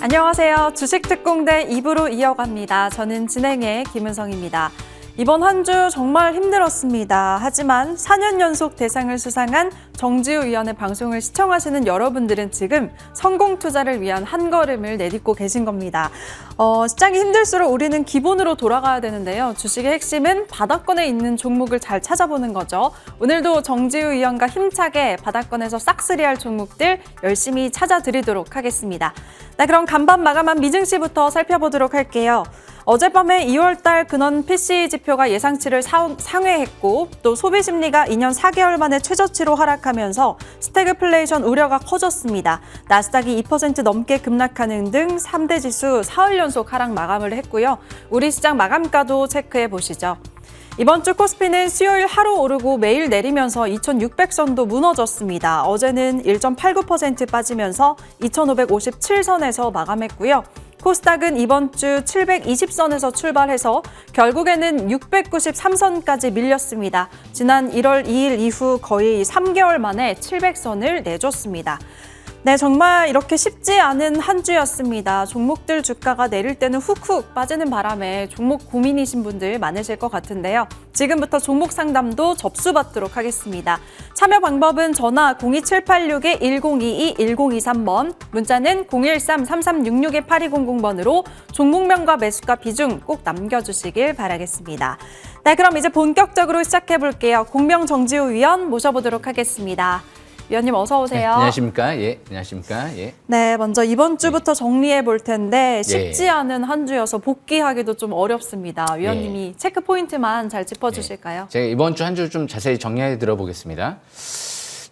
안녕하세요. 주식특공대 2부로 이어갑니다. 저는 진행의 김은성입니다. 이번 한 주 정말 힘들었습니다. 하지만 4년 연속 대상을 수상한 정지우 위원의 방송을 시청하시는 여러분들은 지금 성공 투자를 위한 한 걸음을 내딛고 계신 겁니다. 시장이 힘들수록 우리는 기본으로 돌아가야 되는데요. 주식의 핵심은 바닥권에 있는 종목을 잘 찾아보는 거죠. 오늘도 정지우 위원과 힘차게 바닥권에서 싹쓸이할 종목들 열심히 찾아드리도록 하겠습니다. 네, 그럼 간밤 마감한 미증시부터 살펴보도록 할게요. 어젯밤에 2월달 근원 PCE 지표가 예상치를 상회했고 또 소비심리가 2년 4개월 만에 최저치로 하락하면서 스태그플레이션 우려가 커졌습니다. 나스닥이 2% 넘게 급락하는 등 3대 지수 사흘 연속 하락 마감을 했고요. 우리 시장 마감가도 체크해 보시죠. 이번 주 코스피는 수요일 하루 오르고 매일 내리면서 2,600선도 무너졌습니다. 어제는 1.89% 빠지면서 2,557선에서 마감했고요. 코스닥은 이번 주 720선에서 출발해서 결국에는 693선까지 밀렸습니다. 지난 1월 2일 이후 거의 3개월 만에 700선을 내줬습니다. 네, 정말 이렇게 쉽지 않은 한 주였습니다. 종목들 주가가 내릴 때는 훅훅 빠지는 바람에 종목 고민이신 분들 많으실 것 같은데요. 지금부터 종목 상담도 접수받도록 하겠습니다. 참여 방법은 전화 02786-1022-1023번, 문자는 013-3366-8200번으로 종목명과 매수가 비중 꼭 남겨주시길 바라겠습니다. 네, 그럼 이제 본격적으로 시작해 볼게요. 공명 정지우 위원 모셔보도록 하겠습니다. 위원님 어서 오세요. 네, 안녕하십니까? 예, 안녕하십니까? 예. 네, 먼저 이번 주부터 정리해 볼 텐데 쉽지 않은 한 주여서 복귀하기도 좀 어렵습니다. 위원님이 체크 포인트만 잘 짚어주실까요? 제가 이번 주 한 주 좀 자세히 정리해 들어보겠습니다.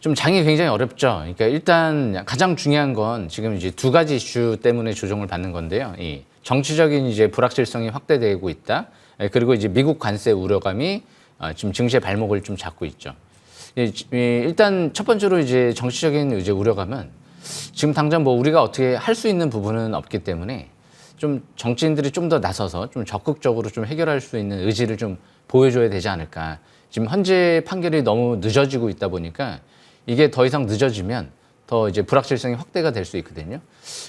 좀 장이 굉장히 어렵죠. 그러니까 일단 가장 중요한 건 지금 이제 두 가지 이슈 때문에 조정을 받는 건데요. 이 정치적인 이제 불확실성이 확대되고 있다. 그리고 이제 미국 관세 우려감이 지금 증시의 발목을 좀 잡고 있죠. 일단 첫 번째로 이제 정치적인 이제 우려감은 지금 당장 뭐 우리가 어떻게 할 수 있는 부분은 없기 때문에 좀 정치인들이 좀 더 나서서 좀 적극적으로 좀 해결할 수 있는 의지를 좀 보여줘야 되지 않을까. 지금 현재 판결이 너무 늦어지고 있다 보니까 이게 더 이상 늦어지면 더 이제 불확실성이 확대가 될 수 있거든요.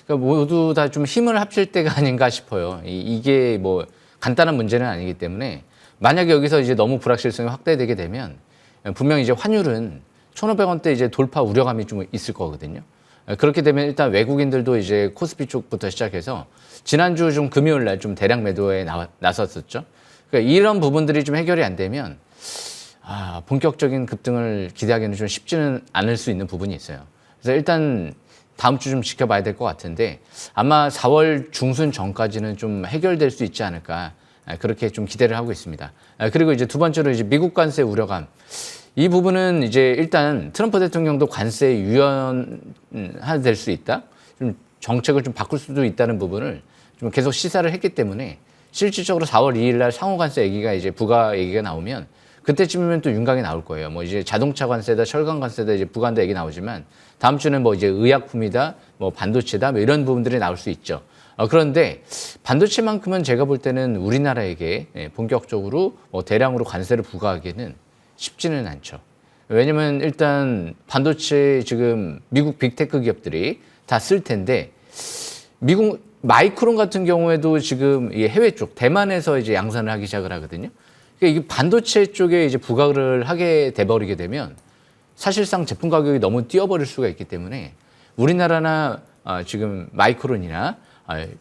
그러니까 모두 다 좀 힘을 합칠 때가 아닌가 싶어요. 이게 뭐 간단한 문제는 아니기 때문에 만약에 여기서 이제 너무 불확실성이 확대되게 되면 분명히 이제 환율은 1,500원대 이제 돌파 우려감이 좀 있을 거거든요. 그렇게 되면 일단 외국인들도 이제 코스피 쪽부터 시작해서 지난주 좀 금요일 날 좀 대량 매도에 나섰었죠. 그러니까 이런 부분들이 좀 해결이 안 되면 본격적인 급등을 기대하기는 좀 쉽지는 않을 수 있는 부분이 있어요. 그래서 일단 다음 주 좀 지켜봐야 될 것 같은데 아마 4월 중순 전까지는 좀 해결될 수 있지 않을까. 그렇게 좀 기대를 하고 있습니다. 그리고 이제 두 번째로 이제 미국 관세 우려감. 이 부분은 이제 일단 트럼프 대통령도 관세 유연화될 수 있다. 좀 정책을 좀 바꿀 수도 있다는 부분을 좀 계속 시사를 했기 때문에 실질적으로 4월 2일 날 상호 관세 얘기가 이제 부가 얘기가 나오면 그때쯤이면 또 윤곽이 나올 거예요. 뭐 이제 자동차 관세다, 철강 관세다, 이제 부관다 얘기 나오지만 다음 주는 뭐 이제 의약품이다, 뭐 반도체다, 뭐 이런 부분들이 나올 수 있죠. 그런데 반도체만큼은 제가 볼 때는 우리나라에게 본격적으로 뭐 대량으로 관세를 부과하기는 쉽지는 않죠. 왜냐면 일단 반도체 지금 미국 빅테크 기업들이 다 쓸 텐데 미국 마이크론 같은 경우에도 지금 해외 쪽 대만에서 이제 양산을 하기 시작을 하거든요. 그러니까 이게 반도체 쪽에 이제 부과를 하게 돼버리게 되면 사실상 제품 가격이 너무 뛰어버릴 수가 있기 때문에 우리나라나 지금 마이크론이나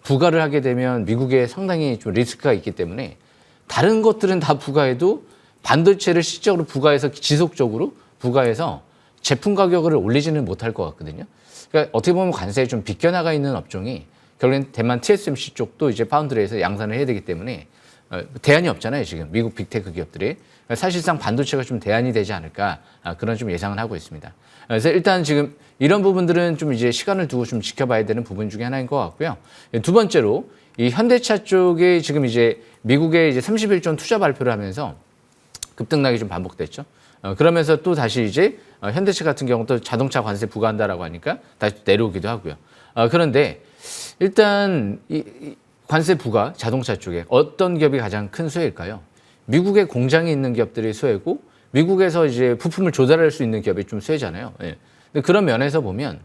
부과를 하게 되면 미국에 상당히 좀 리스크가 있기 때문에 다른 것들은 다 부과해도 반도체를 실질적으로 부과해서 지속적으로 부과해서 제품 가격을 올리지는 못할 것 같거든요. 그러니까 어떻게 보면 관세에 좀 비껴나가 있는 업종이 결국엔 대만 TSMC 쪽도 이제 파운드리에서 양산을 해야 되기 때문에 대안이 없잖아요. 지금 미국 빅테크 기업들이. 사실상 반도체가 좀 대안이 되지 않을까 그런 좀 예상을 하고 있습니다. 그래서 일단 지금 이런 부분들은 좀 이제 시간을 두고 좀 지켜봐야 되는 부분 중에 하나인 것 같고요. 두 번째로 이 현대차 쪽에 지금 이제 미국의 이제 31조 투자 발표를 하면서 급등락이 좀 반복됐죠. 그러면서 또 다시 이제 현대차 같은 경우 또 자동차 관세 부과한다라고 하니까 다시 내려오기도 하고요. 그런데 일단 이 관세 부과 자동차 쪽에 어떤 기업이 가장 큰 수혜일까요? 미국에 공장이 있는 기업들이 수혜고 미국에서 이제 부품을 조달할 수 있는 기업이 좀 수혜잖아요. 예. 근데 그런 면에서 보면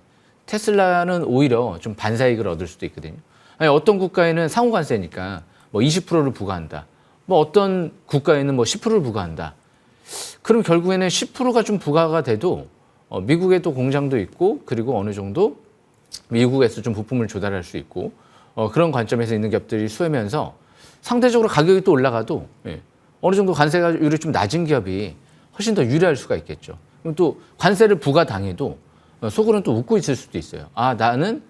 테슬라는 오히려 좀 반사이익을 얻을 수도 있거든요. 아니, 어떤 국가에는 상호 관세니까 뭐 20%를 부과한다. 뭐 어떤 국가에는 뭐 10%를 부과한다. 그럼 결국에는 10%가 좀 부과가 돼도 미국에 또 공장도 있고 그리고 어느 정도 미국에서 좀 부품을 조달할 수 있고 그런 관점에서 있는 기업들이 수혜면서 상대적으로 가격이 또 올라가도 어느 정도 관세율이 좀 낮은 기업이 훨씬 더 유리할 수가 있겠죠. 그럼 또 관세를 부과당해도 속으로는 또 웃고 있을 수도 있어요. 아, 나는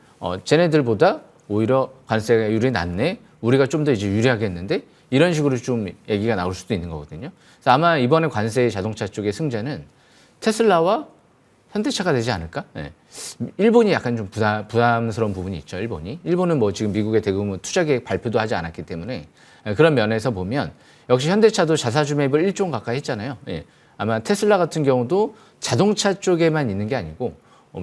쟤네들보다 오히려 관세율이 낮네. 우리가 좀 더 이제 유리하겠는데 이런 식으로 좀 얘기가 나올 수도 있는 거거든요. 그래서 아마 이번에 관세 자동차 쪽의 승자는 테슬라와 현대차가 되지 않을까? 네. 일본이 약간 좀 부담스러운 부분이 있죠. 일본은 뭐 지금 미국의 대규모 투자 계획 발표도 하지 않았기 때문에 그런 면에서 보면 역시 현대차도 자사주 매입을 1조 원 가까이 했잖아요. 예. 아마 테슬라 같은 경우도 자동차 쪽에만 있는 게 아니고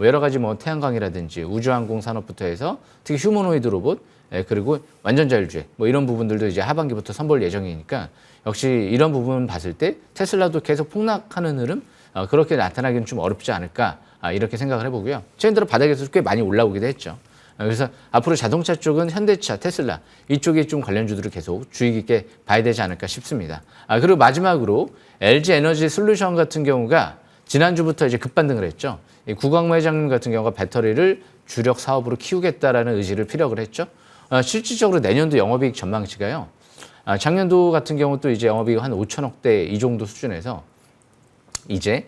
여러 가지 뭐 태양광이라든지 우주항공 산업부터 해서 특히 휴머노이드 로봇 그리고 완전 자율주행 뭐 이런 부분들도 이제 하반기부터 선보일 예정이니까 역시 이런 부분 봤을 때 테슬라도 계속 폭락하는 흐름 그렇게 나타나기는 좀 어렵지 않을까 이렇게 생각을 해보고요. 최근 들어 바닥에서 꽤 많이 올라오기도 했죠. 그래서 앞으로 자동차 쪽은 현대차, 테슬라 이쪽에 좀 관련주들을 계속 주의 깊게 봐야 되지 않을까 싶습니다. 그리고 마지막으로 LG 에너지 솔루션 같은 경우가 지난주부터 이제 급반등을 했죠. 이 구광모 회장님 같은 경우가 배터리를 주력 사업으로 키우겠다라는 의지를 피력을 했죠. 실질적으로 내년도 영업이익 전망치가요. 작년도 같은 경우 또 이제 영업이익 한 5천억대 이 정도 수준에서 이제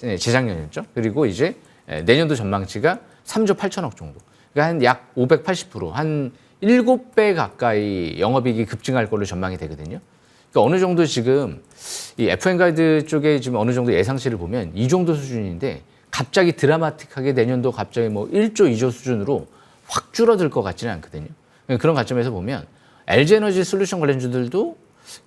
재작년이었죠. 그리고 이제 내년도 전망치가 3조 8천억 정도. 그러니까 한 약 580%, 한 7배 가까이 영업이익이 급증할 걸로 전망이 되거든요. 그러니까 어느 정도 지금 이 FN가이드 쪽에 지금 어느 정도 예상치를 보면 이 정도 수준인데 갑자기 드라마틱하게 내년도 갑자기 뭐 1조, 2조 수준으로 확 줄어들 것 같지는 않거든요. 그런 관점에서 보면 LG에너지 솔루션 관련주들도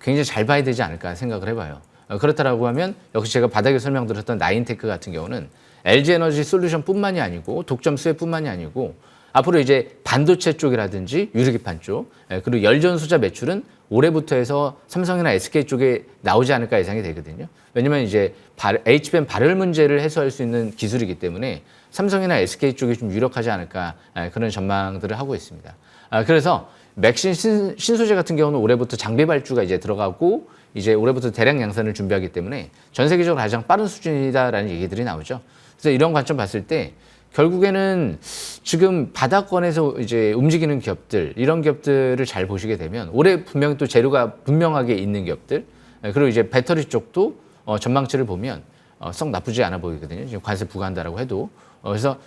굉장히 잘 봐야 되지 않을까 생각을 해봐요. 그렇다라고 하면 역시 제가 바닥에 설명드렸던 나인테크 같은 경우는 LG에너지 솔루션뿐만이 아니고 독점 수혜뿐만이 아니고 앞으로 이제 반도체 쪽이라든지 유리기판 쪽 그리고 열전소자 매출은 올해부터 해서 삼성이나 SK 쪽에 나오지 않을까 예상이 되거든요. 왜냐면 이제 HBM 발열 문제를 해소할 수 있는 기술이기 때문에 삼성이나 SK 쪽이 좀 유력하지 않을까 그런 전망들을 하고 있습니다. 그래서 맥신 신소재 같은 경우는 올해부터 장비 발주가 이제 들어가고 이제 올해부터 대량 양산을 준비하기 때문에 전 세계적으로 가장 빠른 수준이다라는 얘기들이 나오죠. 그래서 이런 관점 봤을 때 결국에는 지금 바닥권에서 이제 움직이는 기업들, 이런 기업들을 잘 보시게 되면 올해 분명히 또 재료가 분명하게 있는 기업들, 그리고 이제 배터리 쪽도 전망치를 보면 썩 나쁘지 않아 보이거든요. 지금 관세 부과한다라고 해도. 그래서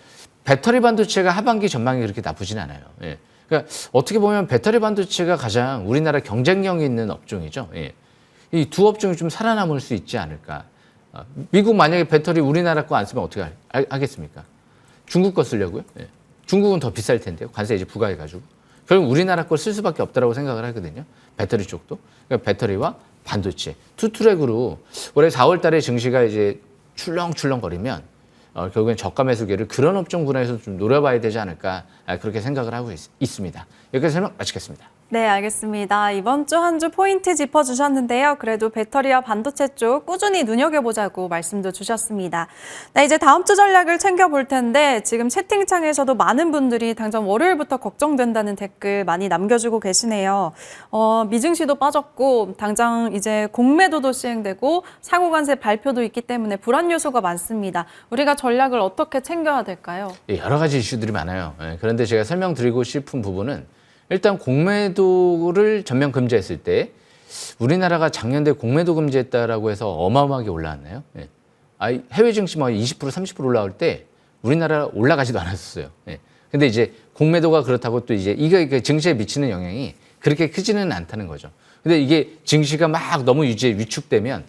배터리 반도체가 하반기 전망이 그렇게 나쁘진 않아요. 예. 그러니까 어떻게 보면 배터리 반도체가 가장 우리나라 경쟁력이 있는 업종이죠. 예. 이 두 업종이 좀 살아남을 수 있지 않을까. 미국 만약에 배터리 우리나라 거 안 쓰면 어떻게 하겠습니까? 중국 거 쓰려고요? 예. 중국은 더 비쌀 텐데요. 관세 이제 부과해가지고. 결국 우리나라 걸 쓸 수밖에 없다라고 생각을 하거든요. 배터리 쪽도. 그러니까 배터리와 반도체. 투트랙으로 올해 4월 달에 증시가 이제 출렁출렁거리면 결국엔 저가 매수기를 그런 업종 분야에서 좀 노려봐야 되지 않을까 그렇게 생각을 하고 있습니다. 여기까지 설명 마치겠습니다. 네, 알겠습니다. 이번 주 한 주 포인트 짚어주셨는데요. 그래도 배터리와 반도체 쪽 꾸준히 눈여겨보자고 말씀도 주셨습니다. 네, 이제 다음 주 전략을 챙겨볼 텐데 지금 채팅창에서도 많은 분들이 당장 월요일부터 걱정된다는 댓글 많이 남겨주고 계시네요. 미증시도 빠졌고 당장 이제 공매도도 시행되고 상호관세 발표도 있기 때문에 불안 요소가 많습니다. 우리가 전략을 어떻게 챙겨야 될까요? 예, 여러 가지 이슈들이 많아요. 예, 그런데 제가 설명드리고 싶은 부분은 일단 공매도를 전면 금지했을 때 우리나라가 작년에 공매도 금지했다라고 해서 어마어마하게 올라왔나요? 예. 해외 증시 뭐 20% 30% 올라올 때 우리나라 올라가지도 않았었어요. 예. 근데 이제 공매도가 그렇다고 또 이제 이게 증시에 미치는 영향이 그렇게 크지는 않다는 거죠. 근데 이게 증시가 막 너무 위축되면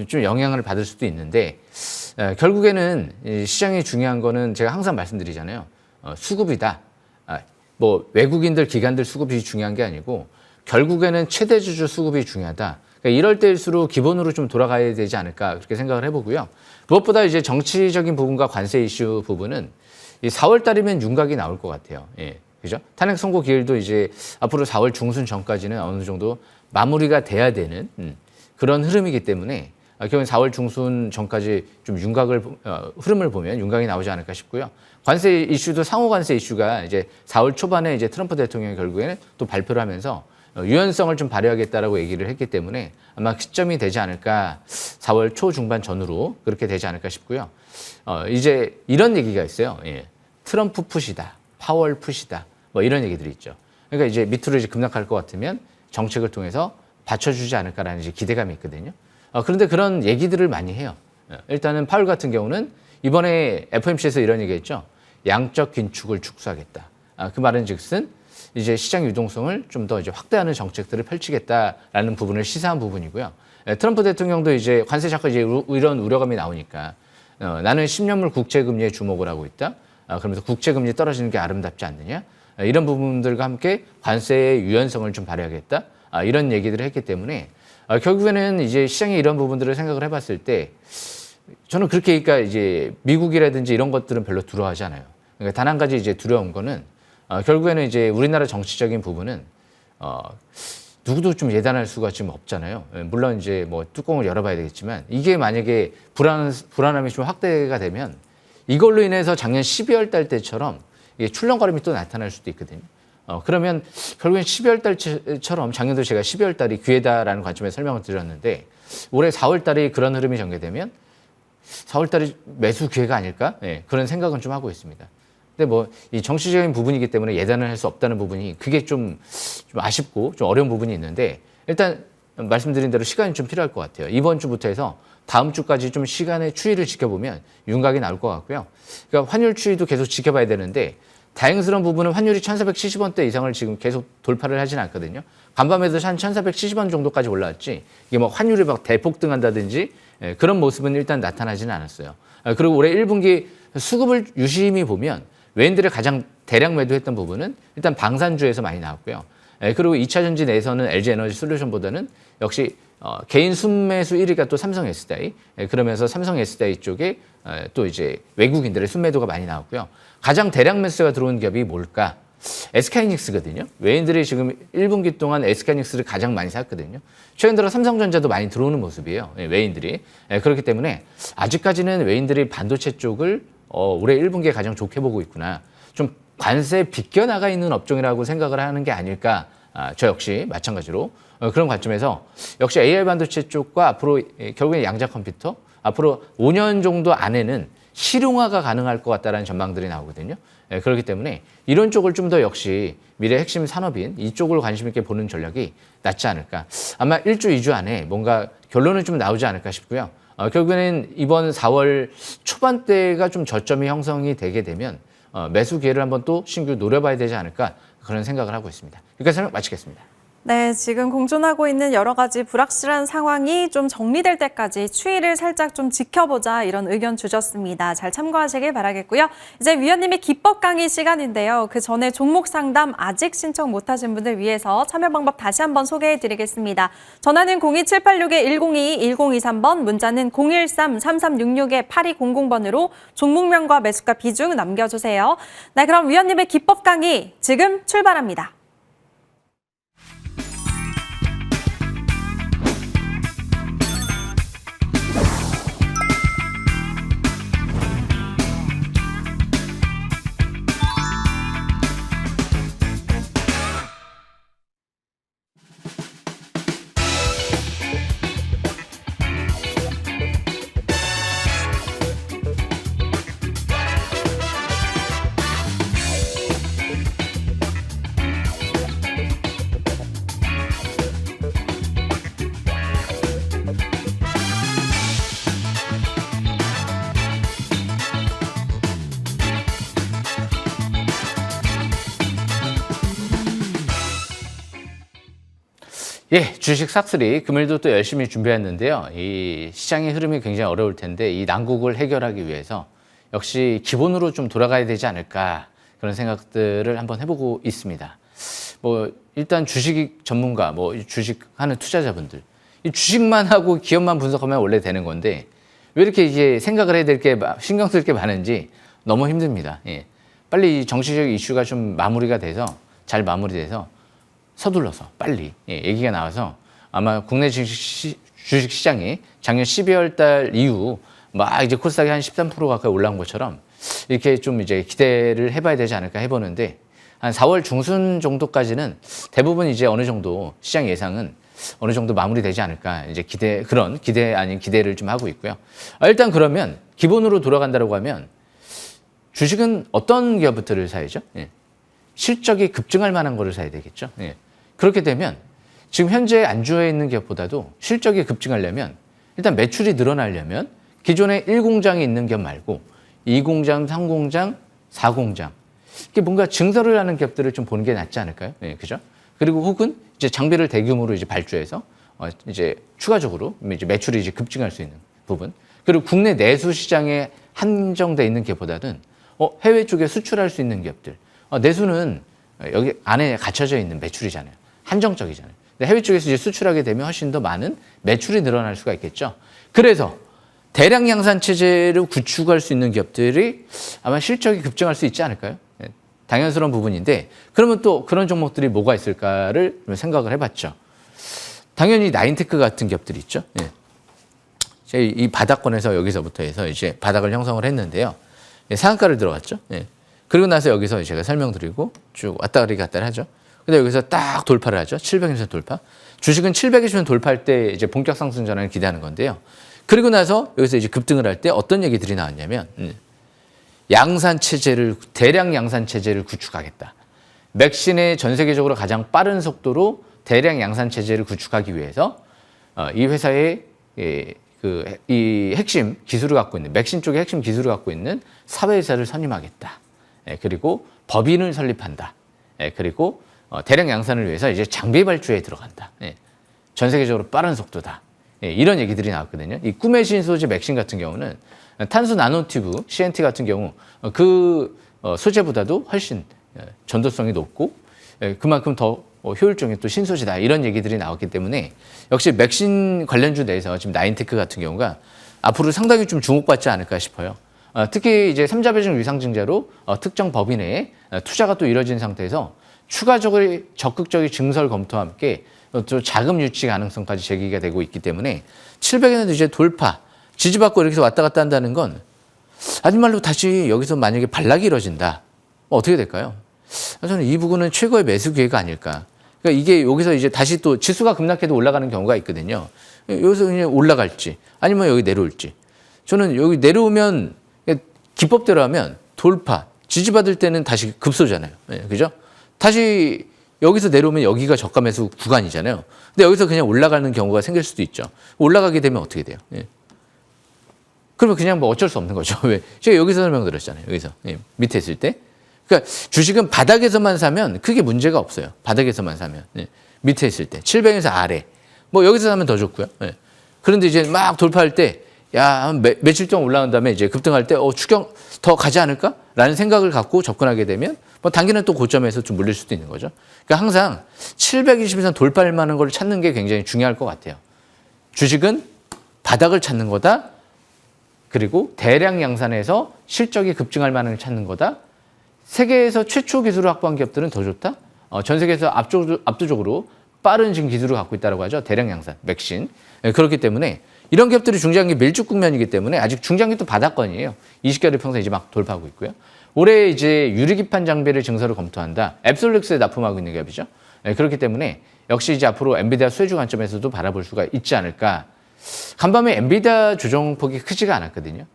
좀 영향을 받을 수도 있는데 결국에는 시장이 중요한 거는 제가 항상 말씀드리잖아요. 수급이다. 뭐 외국인들 기관들 수급이 중요한 게 아니고 결국에는 최대 주주 수급이 중요하다. 그러니까 이럴 때일수록 기본으로 좀 돌아가야 되지 않을까 그렇게 생각을 해보고요. 무엇보다 이제 정치적인 부분과 관세 이슈 부분은 이 4월 달이면 윤곽이 나올 것 같아요. 예, 그죠? 탄핵 선고 기일도 이제 앞으로 4월 중순 전까지는 어느 정도 마무리가 돼야 되는 그런 흐름이기 때문에 결국엔 4월 중순 전까지 좀 윤곽을 흐름을 보면 윤곽이 나오지 않을까 싶고요. 관세 이슈도 상호 관세 이슈가 이제 4월 초반에 이제 트럼프 대통령이 결국에는 또 발표를 하면서 유연성을 좀 발휘하겠다라고 얘기를 했기 때문에 아마 시점이 되지 않을까 4월 초 중반 전후로 그렇게 되지 않을까 싶고요. 이제 이런 얘기가 있어요. 예. 트럼프 푸시다, 파월 푸시다, 뭐 이런 얘기들이 있죠. 그러니까 이제 밑으로 이제 급락할 것 같으면 정책을 통해서 받쳐주지 않을까라는 이제 기대감이 있거든요. 그런데 그런 얘기들을 많이 해요. 일단은 파월 같은 경우는 이번에 FOMC에서 이런 얘기했죠. 양적 긴축을 축소하겠다. 그 말은 즉슨 이제 시장 유동성을 좀 더 이제 확대하는 정책들을 펼치겠다라는 부분을 시사한 부분이고요. 트럼프 대통령도 이제 관세 자꾸 이제 이런 우려감이 나오니까 나는 10년물 국채금리에 주목을 하고 있다. 그러면서 국채금리 떨어지는 게 아름답지 않느냐. 이런 부분들과 함께 관세의 유연성을 좀 발휘하겠다. 이런 얘기들을 했기 때문에 결국에는 이제 시장의 이런 부분들을 생각을 해봤을 때 저는 그렇게 그러니까 이제 미국이라든지 이런 것들은 별로 두려워하지 않아요. 그러니까 단 한 가지 이제 두려운 거는 결국에는 이제 우리나라 정치적인 부분은 누구도 좀 예단할 수가 지금 없잖아요. 물론 이제 뭐 뚜껑을 열어봐야 되겠지만 이게 만약에 불안함이 좀 확대가 되면 이걸로 인해서 작년 12월 달 때처럼 이게 출렁거림이 또 나타날 수도 있거든요. 그러면 결국엔 12월 달처럼 작년도 제가 12월 달이 기회다라는 관점에서 설명을 드렸는데 올해 4월 달에 그런 흐름이 전개되면 4월 달이 매수 기회가 아닐까? 네, 그런 생각은 좀 하고 있습니다. 근데 뭐 이 정치적인 부분이기 때문에 예단을 할 수 없다는 부분이 그게 좀 아쉽고 좀 어려운 부분이 있는데 일단 말씀드린 대로 시간이 좀 필요할 것 같아요. 이번 주부터 해서 다음 주까지 좀 시간의 추이를 지켜보면 윤곽이 나올 것 같고요. 그러니까 환율 추이도 계속 지켜봐야 되는데 다행스러운 부분은 환율이 1,470원대 이상을 지금 계속 돌파를 하진 않거든요. 간밤에도 한 1,470원 정도까지 올라왔지 이게 뭐 환율이 막 대폭등한다든지 그런 모습은 일단 나타나지는 않았어요. 그리고 올해 1분기 수급을 유심히 보면 외인들이 가장 대량 매도했던 부분은 일단 방산주에서 많이 나왔고요. 그리고 2차 전지 내에서는 LG에너지 솔루션보다는 역시 개인 순매수 1위가 또 삼성 SDI. 그러면서 삼성 SDI 쪽에 또 이제 외국인들의 순매도가 많이 나왔고요. 가장 대량 매수가 들어온 기업이 뭘까? SK하이닉스거든요. 외인들이 지금 1분기 동안 SK하이닉스를 가장 많이 샀거든요. 최근 들어 삼성전자도 많이 들어오는 모습이에요. 외인들이. 그렇기 때문에 아직까지는 외인들이 반도체 쪽을 올해 1분기에 가장 좋게 보고 있구나. 좀 관세에 비껴나가 있는 업종이라고 생각을 하는 게 아닐까. 저 역시 마찬가지로 그런 관점에서 역시 AI 반도체 쪽과 앞으로 결국엔 양자 컴퓨터 앞으로 5년 정도 안에는 실용화가 가능할 것 같다는 전망들이 나오거든요. 그렇기 때문에 이런 쪽을 좀 더 역시 미래 핵심 산업인 이쪽을 관심 있게 보는 전략이 낫지 않을까. 아마 1주, 2주 안에 뭔가 결론은 좀 나오지 않을까 싶고요. 결국에는 이번 4월 초반대가 좀 저점이 형성이 되게 되면 매수 기회를 한번 또 신규 노려봐야 되지 않을까 그런 생각을 하고 있습니다. 여기까지 설명 마치겠습니다. 네, 지금 공존하고 있는 여러 가지 불확실한 상황이 좀 정리될 때까지 추이를 살짝 좀 지켜보자 이런 의견 주셨습니다. 잘 참고하시길 바라겠고요. 이제 위원님의 기법 강의 시간인데요. 그 전에 종목 상담 아직 신청 못하신 분들 위해서 참여 방법 다시 한번 소개해드리겠습니다. 전화는 02786-1022, 1023번, 문자는 013-3366-8200번으로 종목명과 매수가 비중 남겨주세요. 네, 그럼 위원님의 기법 강의 지금 출발합니다. 예, 주식 싹쓸이 금일도 또 열심히 준비했는데요. 이 시장의 흐름이 굉장히 어려울 텐데 이 난국을 해결하기 위해서 역시 기본으로 좀 돌아가야 되지 않을까 그런 생각들을 한번 해보고 있습니다. 뭐 일단 주식 전문가, 뭐 주식하는 투자자분들, 이 주식만 하고 기업만 분석하면 원래 되는 건데 왜 이렇게 이제 생각을 해야 될 게 신경 쓸 게 많은지 너무 힘듭니다. 예. 빨리 이 정치적 이슈가 좀 마무리가 돼서 잘 마무리돼서 서둘러서 빨리 얘기가 나와서 아마 국내 주식 시장이 작년 12월 달 이후 막 이제 코스닥이 한 13% 가까이 올라온 것처럼 이렇게 좀 이제 기대를 해봐야 되지 않을까 해보는데 한 4월 중순 정도까지는 대부분 이제 어느 정도 시장 예상은 어느 정도 마무리되지 않을까 이제 그런 기대 아닌 기대를 좀 하고 있고요. 일단 그러면 기본으로 돌아간다고 하면 주식은 어떤 기업부터를 사야죠? 예. 실적이 급증할 만한 거를 사야 되겠죠. 예. 그렇게 되면 지금 현재 안주해 있는 기업보다도 실적이 급증하려면 일단 매출이 늘어나려면 기존에 1공장이 있는 기업 말고 2공장, 3공장, 4공장 이게 뭔가 증설을 하는 기업들을 좀 보는 게 낫지 않을까요? 예, 그죠? 그리고 혹은 이제 장비를 대규모로 이제 발주해서 이제 추가적으로 이제 매출이 이제 급증할 수 있는 부분. 그리고 국내 내수 시장에 한정돼 있는 기업보다는 해외 쪽에 수출할 수 있는 기업들. 내수는 여기 안에 갇혀져 있는 매출이잖아요. 한정적이잖아요. 근데 해외 쪽에서 이제 수출하게 되면 훨씬 더 많은 매출이 늘어날 수가 있겠죠. 그래서 대량 양산 체제를 구축할 수 있는 기업들이 아마 실적이 급증할 수 있지 않을까요? 당연스러운 부분인데 그러면 또 그런 종목들이 뭐가 있을까를 생각을 해봤죠. 당연히 나인테크 같은 기업들이 있죠. 예. 이 바닥권에서 여기서부터 해서 이제 바닥을 형성을 했는데요. 예, 상한가를 들어갔죠. 예. 그리고 나서 여기서 제가 설명드리고 쭉 왔다리 갔다리 하죠. 근데 여기서 딱 돌파를 하죠. 720선 돌파. 주식은 720선 돌파할 때 이제 본격 상승 전환을 기대하는 건데요. 그리고 나서 여기서 이제 급등을 할 때 어떤 얘기들이 나왔냐면 양산 체제를 대량 양산 체제를 구축하겠다. 맥신의 전 세계적으로 가장 빠른 속도로 대량 양산 체제를 구축하기 위해서 이 회사의 이 핵심 기술을 갖고 있는 맥신 쪽의 핵심 기술을 갖고 있는 사회회사를 선임하겠다. 그리고 법인을 설립한다. 그리고 대량 양산을 위해서 이제 장비 발주에 들어간다. 전 세계적으로 빠른 속도다. 이런 얘기들이 나왔거든요. 이 꿈의 신소재 맥신 같은 경우는 탄소 나노튜브 CNT 같은 경우 그 소재보다도 훨씬 전도성이 높고 그만큼 더 효율적인 또 신소재다 이런 얘기들이 나왔기 때문에 역시 맥신 관련주 내에서 지금 나인테크 같은 경우가 앞으로 상당히 좀 주목받지 않을까 싶어요. 특히 이제 3자 배정 유상증자로 특정 법인 내에 투자가 또 이뤄진 상태에서 추가적으로 적극적인 증설 검토와 함께 또 자금 유치 가능성까지 제기가 되고 있기 때문에 700에는 이제 돌파 지지받고 이렇게 왔다 갔다 한다는 건 아닌 말로 다시 여기서 만약에 반락이 이뤄진다. 어떻게 될까요? 저는 이 부분은 최고의 매수 기회가 아닐까. 그러니까 이게 여기서 이제 다시 또 지수가 급락해도 올라가는 경우가 있거든요. 여기서 그냥 올라갈지 아니면 여기 내려올지. 저는 여기 내려오면 기법대로 하면 돌파, 지지받을 때는 다시 급소잖아요. 그죠? 다시 여기서 내려오면 여기가 저가 매수 구간이잖아요. 근데 여기서 그냥 올라가는 경우가 생길 수도 있죠. 올라가게 되면 어떻게 돼요? 그러면 그냥 뭐 어쩔 수 없는 거죠. 왜? 제가 여기서 설명드렸잖아요. 여기서. 밑에 있을 때. 그러니까 주식은 바닥에서만 사면 크게 문제가 없어요. 바닥에서만 사면. 밑에 있을 때. 700에서 아래. 뭐 여기서 사면 더 좋고요. 그런데 이제 막 돌파할 때, 야, 며칠 동안 올라온 다음에 이제 급등할 때, 추경 더 가지 않을까? 라는 생각을 갖고 접근하게 되면, 뭐 단기는 또 고점에서 좀 물릴 수도 있는 거죠. 그러니까 항상 720선 돌파할 만한 걸 찾는 게 굉장히 중요할 것 같아요. 주식은 바닥을 찾는 거다. 그리고 대량 양산에서 실적이 급증할 만한 걸 찾는 거다. 세계에서 최초 기술을 확보한 기업들은 더 좋다. 전 세계에서 압도적으로 빠른 지금 기술을 갖고 있다고 하죠. 대량 양산, 맥신. 그렇기 때문에 이런 기업들이 중장기 밀집 국면이기 때문에 아직 중장기 또 바닥권이에요. 20개월 평선 이제 막 돌파하고 있고요. 올해 이제 유리기판 장비를 증설을 검토한다. 앱솔룩스에 납품하고 있는 기업이죠. 그렇기 때문에 역시 이제 앞으로 엔비디아 수혜주 관점에서도 바라볼 수가 있지 않을까. 간밤에 엔비디아 조정폭이 크지가 않았거든요.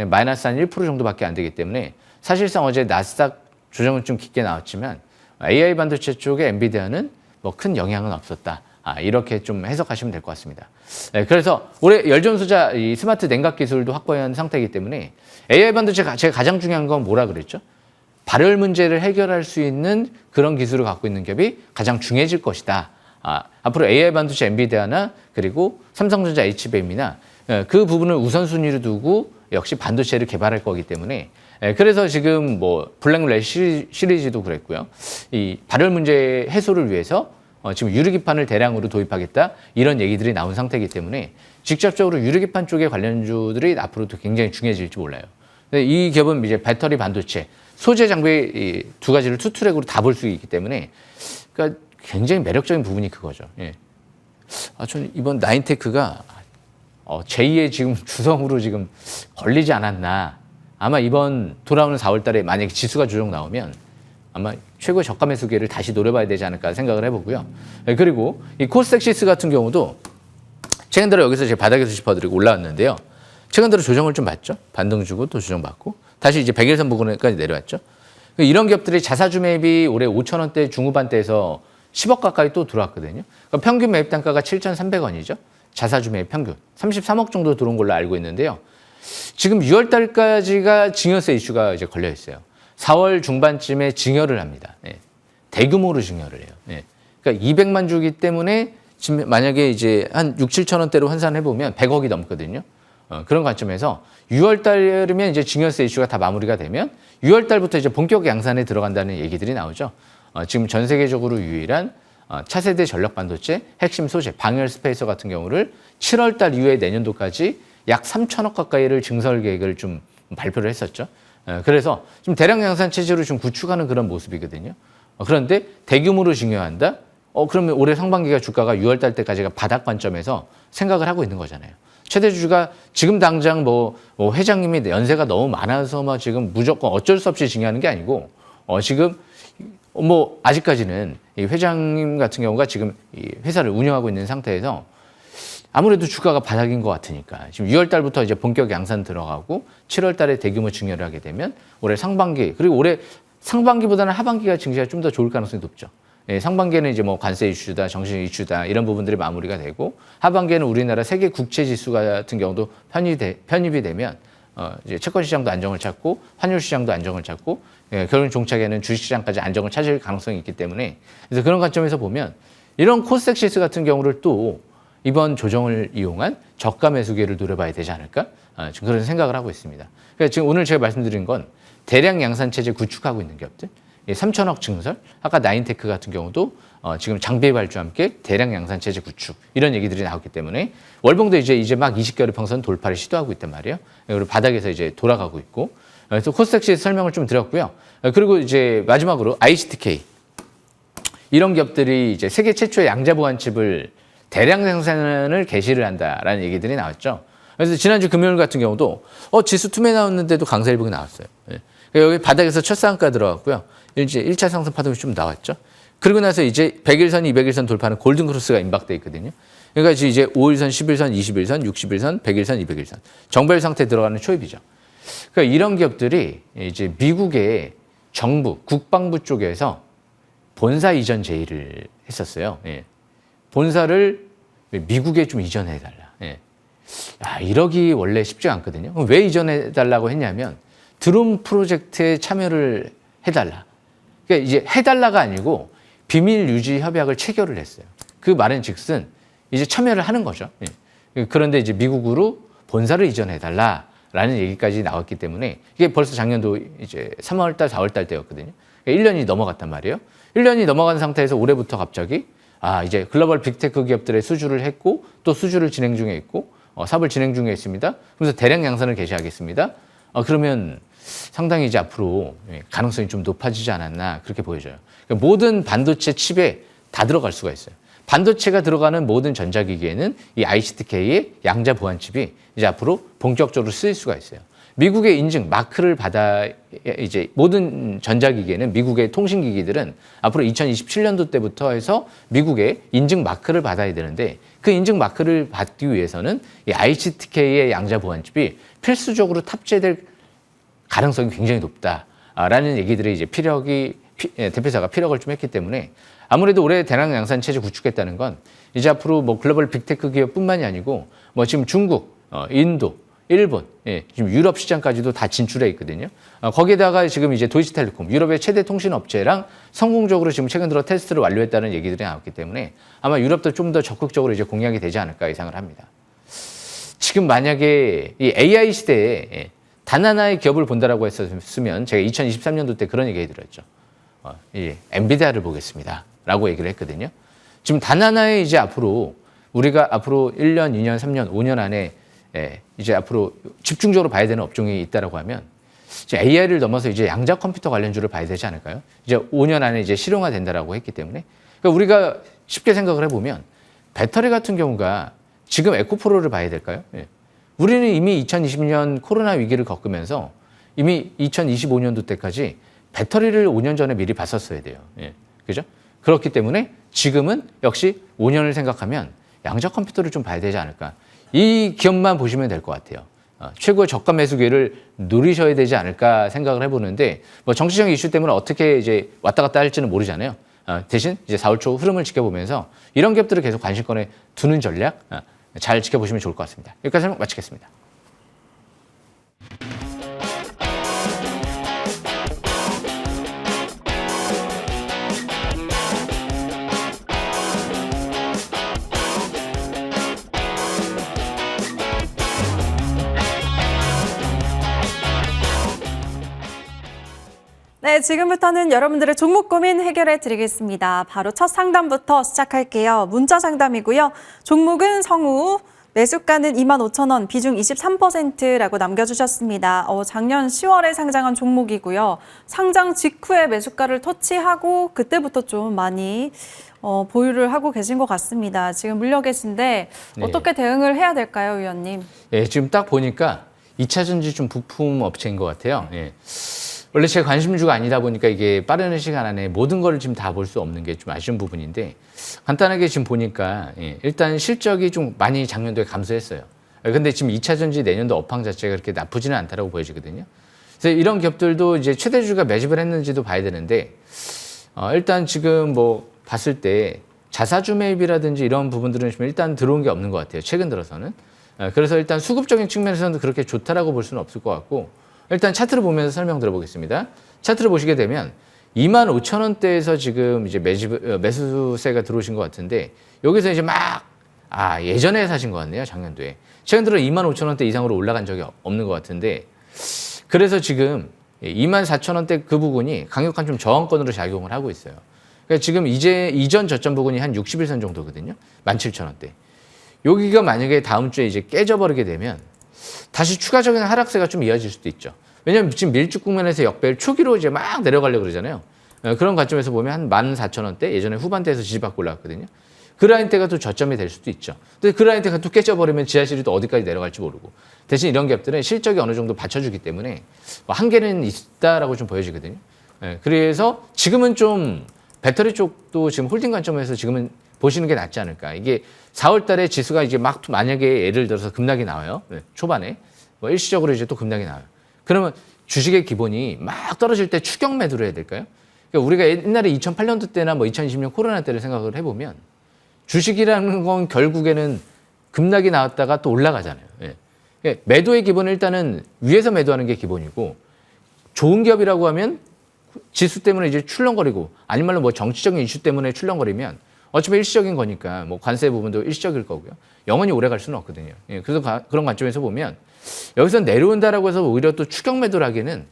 마이너스 한 1% 정도밖에 안 되기 때문에 사실상 어제 나스닥 조정은 좀 깊게 나왔지만 AI 반도체 쪽에 엔비디아는 뭐 큰 영향은 없었다. 이렇게 좀 해석하시면 될 것 같습니다. 그래서 올해 열전소자 이 스마트 냉각 기술도 확보한 상태이기 때문에 AI 반도체 제가 가장 중요한 건 뭐라 그랬죠? 발열 문제를 해결할 수 있는 그런 기술을 갖고 있는 기업이 가장 중요해질 것이다. 앞으로 AI 반도체 엔비디아나 그리고 삼성전자 HBM이나 그 부분을 우선순위로 두고 역시 반도체를 개발할 거기 때문에 그래서 지금 뭐 블랙랩 시리즈도 그랬고요. 이 발열 문제 해소를 위해서 지금 유리기판을 대량으로 도입하겠다 이런 얘기들이 나온 상태이기 때문에 직접적으로 유리기판 쪽의 관련주들이 앞으로도 굉장히 중요해질지 몰라요. 근데 이 기업은 이제 배터리 반도체, 소재 장비 두 가지를 투트랙으로 다 볼 수 있기 때문에 그러니까 굉장히 매력적인 부분이 그거죠. 저는 이번 나인테크가 제2의 지금 주성으로 지금 걸리지 않았나. 아마 이번 돌아오는 4월 달에 만약에 지수가 조정 나오면 아마 최고의 저가 매수 기회를 다시 노려봐야 되지 않을까 생각을 해보고요. 그리고 이 코스닥시스 같은 경우도 최근 들어 여기서 제 바닥에서 짚어드리고 올라왔는데요. 최근 들어 조정을 좀 받죠. 반등 주고 또 조정받고 다시 이제 100일선 부근까지 내려왔죠. 이런 기업들이 자사주 매입이 올해 5,000원대 중후반대에서 10억 가까이 또 들어왔거든요. 그러니까 평균 매입 단가가 7,300원이죠. 자사주 매입 평균 33억 정도 들어온 걸로 알고 있는데요. 지금 6월 달까지가 증여세 이슈가 이제 걸려 있어요. 4월 중반쯤에 증여를 합니다. 예. 대규모로 증여를 해요. 예. 그러니까 200만 주기 때문에 지금 만약에 이제 한 6, 7천 원대로 환산해 보면 100억이 넘거든요. 그런 관점에서 6월 달이면 이제 증여세 이슈가 다 마무리가 되면 6월 달부터 이제 본격 양산에 들어간다는 얘기들이 나오죠. 지금 전 세계적으로 유일한 차세대 전력 반도체 핵심 소재 방열 스페이서 같은 경우를 7월 달 이후에 내년도까지 약 3천억 가까이를 증설 계획을 좀 발표를 했었죠. 그래서 좀 대량 양산 체제로 좀 구축하는 그런 모습이거든요. 그런데 대규모로 증여한다? 그러면 올해 상반기가 주가가 6월 달 때까지가 바닥 관점에서 생각을 하고 있는 거잖아요. 최대 주주가 지금 당장 뭐 회장님이 연세가 너무 많아서 막 지금 무조건 어쩔 수 없이 증여하는 게 아니고 지금 뭐 아직까지는 이 회장님 같은 경우가 지금 이 회사를 운영하고 있는 상태에서 아무래도 주가가 바닥인 것 같으니까 지금 6월 달부터 이제 본격 양산 들어가고 7월 달에 대규모 증여를 하게 되면 올해 상반기 그리고 올해 상반기보다는 하반기가 증시가 좀 더 좋을 가능성이 높죠. 예, 상반기에는 이제 뭐 관세 이슈다, 정신 이슈다 이런 부분들이 마무리가 되고 하반기에는 우리나라 세계 국채 지수 같은 경우도 편입이 되면 이제 채권 시장도 안정을 찾고 환율 시장도 안정을 찾고 결국 종착에는 주식 시장까지 안정을 찾을 가능성이 있기 때문에 그래서 그런 관점에서 보면 이런 코스닥시스 같은 경우를 또 이번 조정을 이용한 저가 매수 기회를 노려봐야 되지 않을까? 지금 그런 생각을 하고 있습니다. 그러니까 지금 오늘 제가 말씀드린 건 대량 양산 체제 구축하고 있는 기업들. 3천억 증설, 아까 나인테크 같은 경우도 지금 장비 발주와 함께 대량 양산 체제 구축 이런 얘기들이 나왔기 때문에 월봉도 이제 막 20개월 평선 돌파를 시도하고 있단 말이에요. 그리고 바닥에서 이제 돌아가고 있고 그래서 코스닥시에서 설명을 좀 드렸고요. 그리고 이제 마지막으로 ICTK 이런 기업들이 이제 세계 최초의 양자 보안칩을 대량 생산을 개시를 한다라는 얘기들이 나왔죠. 그래서 지난주 금요일 같은 경우도 지수 투매 나왔는데도 강세일봉이 나왔어요. 여기 바닥에서 첫 상가 들어갔고요. 이제 1차 상승 파동이 좀 나왔죠. 그리고 나서 이제 100일선, 200일선 돌파하는 골든 크로스가 임박돼 있거든요. 그러니까 이제 5일선, 10일선, 20일선, 60일선, 100일선, 200일선 정발 상태 들어가는 초입이죠. 그러니까 이런 기업들이 이제 미국의 정부, 국방부 쪽에서 본사 이전 제의를 했었어요. 예. 본사를 미국에 좀 이전해달라. 예. 이러기 원래 쉽지 않거든요. 그럼 왜 이전해달라고 했냐면 드론 프로젝트에 참여를 해달라. 그러니까 이제 해달라가 아니고 비밀 유지 협약을 체결을 했어요. 그 말은 즉슨 이제 참여를 하는 거죠. 예. 그런데 이제 미국으로 본사를 이전해달라라는 얘기까지 나왔기 때문에 이게 벌써 작년도 이제 3월 달, 4월 달 때였거든요. 그러니까 1년이 넘어갔단 말이에요. 1년이 넘어간 상태에서 올해부터 갑자기 이제 글로벌 빅테크 기업들의 수주를 했고 또 수주를 진행 중에 있고 사업을 진행 중에 있습니다. 그래서 대량 양산을 개시하겠습니다. 그러면 상당히 이제 앞으로 가능성이 좀 높아지지 않았나 그렇게 보여져요. 그러니까 모든 반도체 칩에 다 들어갈 수가 있어요. 반도체가 들어가는 모든 전자기기에는 이 ICTK의 양자 보안칩이 이제 앞으로 본격적으로 쓰일 수가 있어요. 미국의 인증 마크를 받아 이제 모든 전자기기에는 미국의 통신기기들은 앞으로 2027년도 때부터 해서 미국의 인증 마크를 받아야 되는데 그 인증 마크를 받기 위해서는 이 ICTK의 양자 보안칩이 필수적으로 탑재될 가능성이 굉장히 높다라는 얘기들이 이제 대표사가 피력을 좀 했기 때문에 아무래도 올해 대량 양산 체제 구축했다는 건 이제 앞으로 뭐 글로벌 빅테크 기업뿐만이 아니고 뭐 지금 중국, 인도, 일본, 지금 유럽 시장까지도 다 진출해 있거든요. 거기에다가 지금 이제 도이치텔레콤, 유럽의 최대 통신 업체랑 성공적으로 지금 최근 들어 테스트를 완료했다는 얘기들이 나왔기 때문에 아마 유럽도 좀 더 적극적으로 이제 공략이 되지 않을까 예상을 합니다. 지금 만약에 이 AI 시대에 단 하나의 기업을 본다라고 했었으면 제가 2023년도 때 그런 얘기 해드렸죠. 엔비디아를 보겠습니다. 라고 얘기를 했거든요. 지금 단 하나의 이제 앞으로 우리가 앞으로 1년, 2년, 3년, 5년 안에 이제 앞으로 집중적으로 봐야 되는 업종이 있다라고 하면 이제 AI를 넘어서 이제 양자 컴퓨터 관련주를 봐야 되지 않을까요? 이제 5년 안에 이제 실용화 된다라고 했기 때문에 그러니까 우리가 쉽게 생각을 해보면 배터리 같은 경우가 지금 에코프로를 봐야 될까요? 우리는 이미 2020년 코로나 위기를 겪으면서 이미 2025년도 때까지 배터리를 5년 전에 미리 봤었어야 돼요. 예. 그죠? 그렇기 때문에 지금은 역시 5년을 생각하면 양자 컴퓨터를 좀 봐야 되지 않을까. 이 기업만 보시면 될 것 같아요. 최고의 저가 매수 기회를 누리셔야 되지 않을까 생각을 해보는데, 뭐 정치적인 이슈 때문에 어떻게 이제 왔다 갔다 할지는 모르잖아요. 대신 이제 4월 초 흐름을 지켜보면서 이런 기업들을 계속 관심권에 두는 전략 잘 지켜보시면 좋을 것 같습니다. 여기까지 설명 마치겠습니다. 네, 지금부터는 여러분들의 종목 고민 해결해 드리겠습니다. 바로 첫 상담부터 시작할게요. 문자 상담이고요. 종목은 성우, 매수가는 25,000원, 비중 23%라고 남겨주셨습니다. 작년 10월에 상장한 종목이고요. 상장 직후에 매수가를 터치하고 그때부터 좀 많이 보유를 하고 계신 것 같습니다. 지금 물려 계신데 어떻게 대응을 해야 될까요, 위원님? 예, 지금 딱 보니까 2차 전지 좀 부품 업체인 것 같아요. 예. 원래 제 관심주가 아니다 보니까 이게 빠른 시간 안에 모든 걸 지금 다 볼 수 없는 게 좀 아쉬운 부분인데, 간단하게 지금 보니까 일단 실적이 좀 많이 작년도에 감소했어요. 근데 지금 2차 전지 내년도 업황 자체가 그렇게 나쁘지는 않다라고 보여지거든요. 그래서 이런 기업들도 이제 최대주가 매집을 했는지도 봐야 되는데, 일단 지금 뭐 봤을 때 자사주 매입이라든지 이런 부분들은 지금 일단 들어온 게 없는 것 같아요. 최근 들어서는. 그래서 일단 수급적인 측면에서는 그렇게 좋다라고 볼 수는 없을 것 같고, 일단 차트를 보면서 설명 들어보겠습니다. 차트를 보시게 되면 25,000원대에서 지금 이제 매수세가 들어오신 것 같은데, 여기서 이제 예전에 사신 것 같네요. 작년도에. 최근 들어 25,000원대 이상으로 올라간 적이 없는 것 같은데, 그래서 지금 24,000원대 그 부분이 강력한 좀 저항권으로 작용을 하고 있어요. 그러니까 지금 이전 저점 부분이 한 61선 정도거든요. 17,000원대. 여기가 만약에 다음 주에 이제 깨져버리게 되면 다시 추가적인 하락세가 좀 이어질 수도 있죠. 왜냐하면 지금 밀집 국면에서 역배열 초기로 이제 막 내려가려고 그러잖아요. 그런 관점에서 보면 한 14,000원대, 예전에 후반대에서 지지받고 올라갔거든요. 그 라인대가 또 저점이 될 수도 있죠. 근데 그 라인대가 또 깨져버리면 지하실이 또 어디까지 내려갈지 모르고. 대신 이런 기업들은 실적이 어느 정도 받쳐주기 때문에 한계는 있다라고 좀 보여지거든요. 그래서 지금은 좀 배터리 쪽도 지금 홀딩 관점에서 지금은 보시는 게 낫지 않을까. 이게 4월 달에 지수가 이제 막 만약에 예를 들어서 급락이 나와요. 초반에. 뭐 일시적으로 이제 또 급락이 나와요. 그러면 주식의 기본이 막 떨어질 때 추격 매도를 해야 될까요? 그러니까 우리가 옛날에 2008년도 때나 뭐 2020년 코로나 때를 생각을 해보면 주식이라는 건 결국에는 급락이 나왔다가 또 올라가잖아요. 그러니까 매도의 기본은 일단은 위에서 매도하는 게 기본이고, 좋은 기업이라고 하면 지수 때문에 이제 출렁거리고, 아니면 말로 뭐 정치적인 이슈 때문에 출렁거리면 어차피 일시적인 거니까 뭐 관세 부분도 일시적일 거고요. 영원히 오래 갈 수는 없거든요. 그래서 그런 관점에서 보면 여기서 내려온다라고 해서 오히려 또 추격 매도를 하기는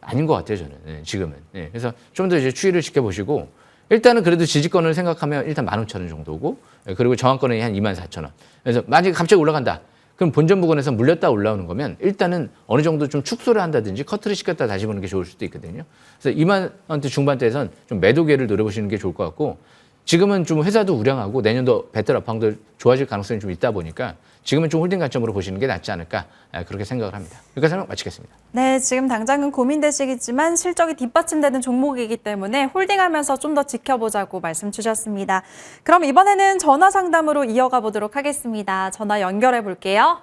아닌 것 같아요, 저는. 지금은. 그래서 좀 더 이제 추이를 지켜보시고, 일단은 그래도 지지권을 생각하면 일단 15,000원 정도고, 그리고 저항권은 한 24,000원. 그래서 만약에 갑자기 올라간다. 그럼 본전 부근에서 물렸다 올라오는 거면 일단은 어느 정도 좀 축소를 한다든지 커트를 시켰다 다시 보는 게 좋을 수도 있거든요. 그래서 2만 원대 중반대에선 좀 매도 기회를 노려보시는 게 좋을 것 같고, 지금은 좀 회사도 우량하고 내년도 배터리 업황도 좋아질 가능성이 좀 있다 보니까 지금은 좀 홀딩 관점으로 보시는 게 낫지 않을까, 그렇게 생각을 합니다. 여기까지 설명 마치겠습니다. 네, 지금 당장은 고민되시겠지만 실적이 뒷받침되는 종목이기 때문에 홀딩하면서 좀 더 지켜보자고 말씀 주셨습니다. 그럼 이번에는 전화 상담으로 이어가 보도록 하겠습니다. 전화 연결해 볼게요.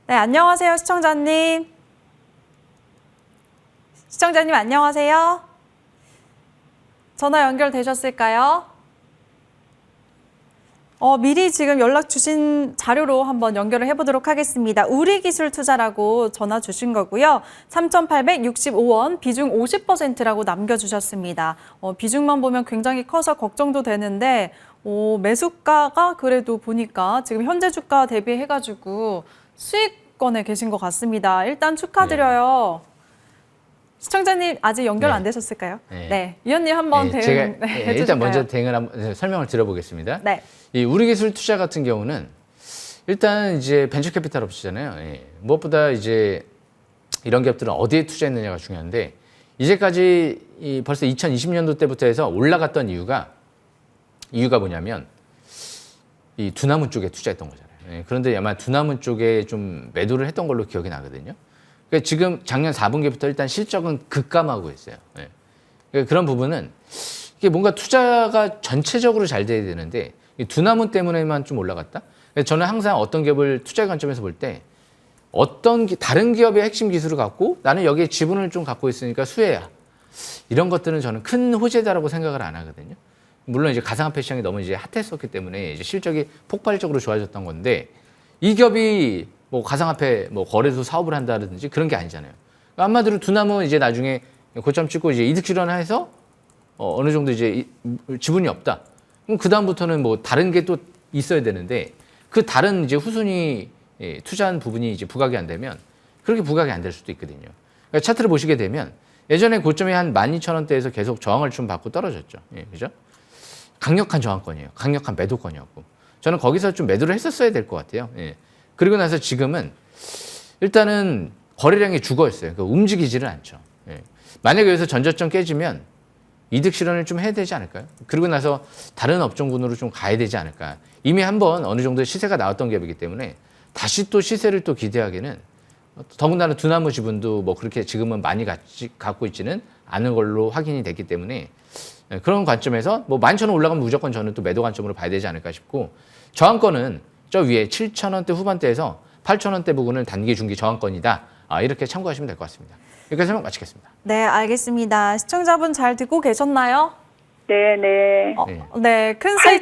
네, 안녕하세요, 시청자님. 시청자님 안녕하세요. 전화 연결되셨을까요? 미리 지금 연락 주신 자료로 한번 연결을 해보도록 하겠습니다. 우리기술투자라고 전화 주신 거고요. 3,865원, 비중 50%라고 남겨주셨습니다. 비중만 보면 굉장히 커서 걱정도 되는데 매수가가 그래도 보니까 지금 현재 주가 대비해가지고 수익권에 계신 것 같습니다. 일단 축하드려요. 네. 시청자님 아직 연결 안 되셨을까요? 네. 위원님 한번 대응 해주실까요? 일단 먼저 대응을 한번 설명을 드려보겠습니다. 네. 이 우리기술투자 같은 경우는 일단 이제 벤처캐피탈 업체잖아요. 무엇보다 이제 이런 기업들은 어디에 투자했느냐가 중요한데, 이제까지 벌써 2020년도 때부터 해서 올라갔던 이유가 뭐냐면 이 두나무 쪽에 투자했던 거잖아요. 그런데 아마 두나무 쪽에 좀 매도를 했던 걸로 기억이 나거든요. 그러니까 지금 작년 4분기부터 일단 실적은 급감하고 있어요. 예. 그러니까 그런 부분은 이게 뭔가 투자가 전체적으로 잘 돼야 되는데 이 두나무 때문에만 좀 올라갔다. 그래서 저는 항상 어떤 기업을 투자 관점에서 볼 때 다른 기업의 핵심 기술을 갖고 나는 여기에 지분을 좀 갖고 있으니까 수혜야. 이런 것들은 저는 큰 호재다라고 생각을 안 하거든요. 물론 이제 가상화폐 시장이 너무 이제 핫했었기 때문에 이제 실적이 폭발적으로 좋아졌던 건데 이 기업이 뭐 가상화폐 뭐 거래소 사업을 한다든지 그런 게 아니잖아요. 한마디로 두나무 이제 나중에 고점 찍고 이제 이득 실현해서 어느 정도 이제 지분이 없다. 그럼 그 다음부터는 뭐 다른 게 또 있어야 되는데 그 다른 이제 후순위 투자한 부분이 이제 부각이 안 되면 그렇게 부각이 안 될 수도 있거든요. 그러니까 차트를 보시게 되면 예전에 고점이 한 12,000원대에서 계속 저항을 좀 받고 떨어졌죠. 예, 그죠? 강력한 저항권이에요. 강력한 매도권이었고. 저는 거기서 좀 매도를 했었어야 될 것 같아요. 예. 그리고 나서 지금은 일단은 거래량이 죽어있어요. 그러니까 움직이지를 않죠. 예. 만약에 여기서 전저점 깨지면 이득 실현을 좀 해야 되지 않을까요? 그리고 나서 다른 업종군으로 좀 가야 되지 않을까. 이미 한번 어느 정도 시세가 나왔던 기업이기 때문에 다시 또 시세를 또 기대하기는 더군다나 두나무 지분도 뭐 그렇게 지금은 많이 갖고 있지는 않은 걸로 확인이 됐기 때문에 그런 관점에서 뭐 11,000원 올라가면 무조건 저는 또 매도 관점으로 봐야 되지 않을까 싶고 저항권은 저 위에 7,000원대 후반대에서 8,000원대 부분은 단기 중기 저항권이다. 이렇게 참고하시면 될 것 같습니다. 여기까지 설명 마치겠습니다. 네, 알겠습니다. 시청자분 잘 듣고 계셨나요? 네네. 네, 큰 수익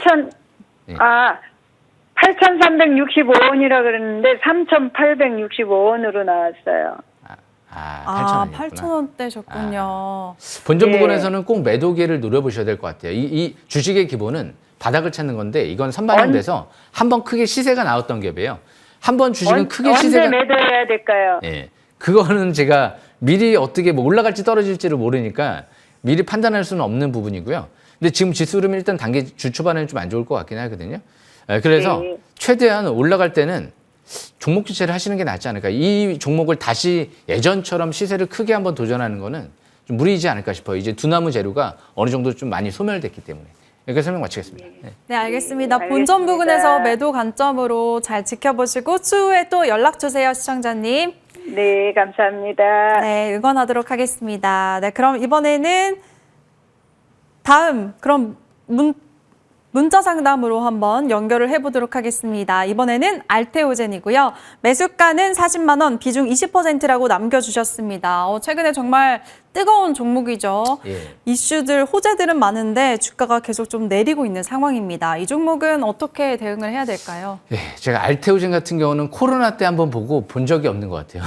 8,365원이라 그랬는데 3,865원으로 나왔어요. 8,000원이었구나. 8,000원대셨군요. 본전 네. 부분에서는 꼭 매도 기회를 노려보셔야 될 것 같아요. 이 주식의 기본은 바닥을 찾는 건데 이건 선반영돼서 한번 크게 시세가 나왔던 기업이에요. 한번 주식은 크게 시세가 언제 매도해야 될까요? 예, 그거는 제가 미리 어떻게 뭐 올라갈지 떨어질지를 모르니까 미리 판단할 수는 없는 부분이고요. 근데 지금 지수 흐름이 일단 단기 주 초반에는 좀 안 좋을 것 같긴 하거든요. 그래서 네. 최대한 올라갈 때는 종목 주체를 하시는 게 낫지 않을까. 이 종목을 다시 예전처럼 시세를 크게 한번 도전하는 거는 좀 무리이지 않을까 싶어요. 이제 두나무 재료가 어느 정도 좀 많이 소멸됐기 때문에. 여기까지 설명 마치겠습니다. 네. 네, 알겠습니다. 네, 본전 알겠습니다. 부근에서 매도 관점으로 잘 지켜보시고 추후에 또 연락 주세요, 시청자님. 네, 감사합니다. 네, 응원하도록 하겠습니다. 네, 그럼 이번에는 다음 그럼 문자 상담으로 한번 연결을 해보도록 하겠습니다. 이번에는 알테오젠이고요. 매수가는 40만 원, 비중 20%라고 남겨주셨습니다. 최근에 정말 뜨거운 종목이죠. 예. 이슈들, 호재들은 많은데 주가가 계속 좀 내리고 있는 상황입니다. 이 종목은 어떻게 대응을 해야 될까요? 예, 제가 알테오젠 같은 경우는 코로나 때 한번 보고 본 적이 없는 것 같아요.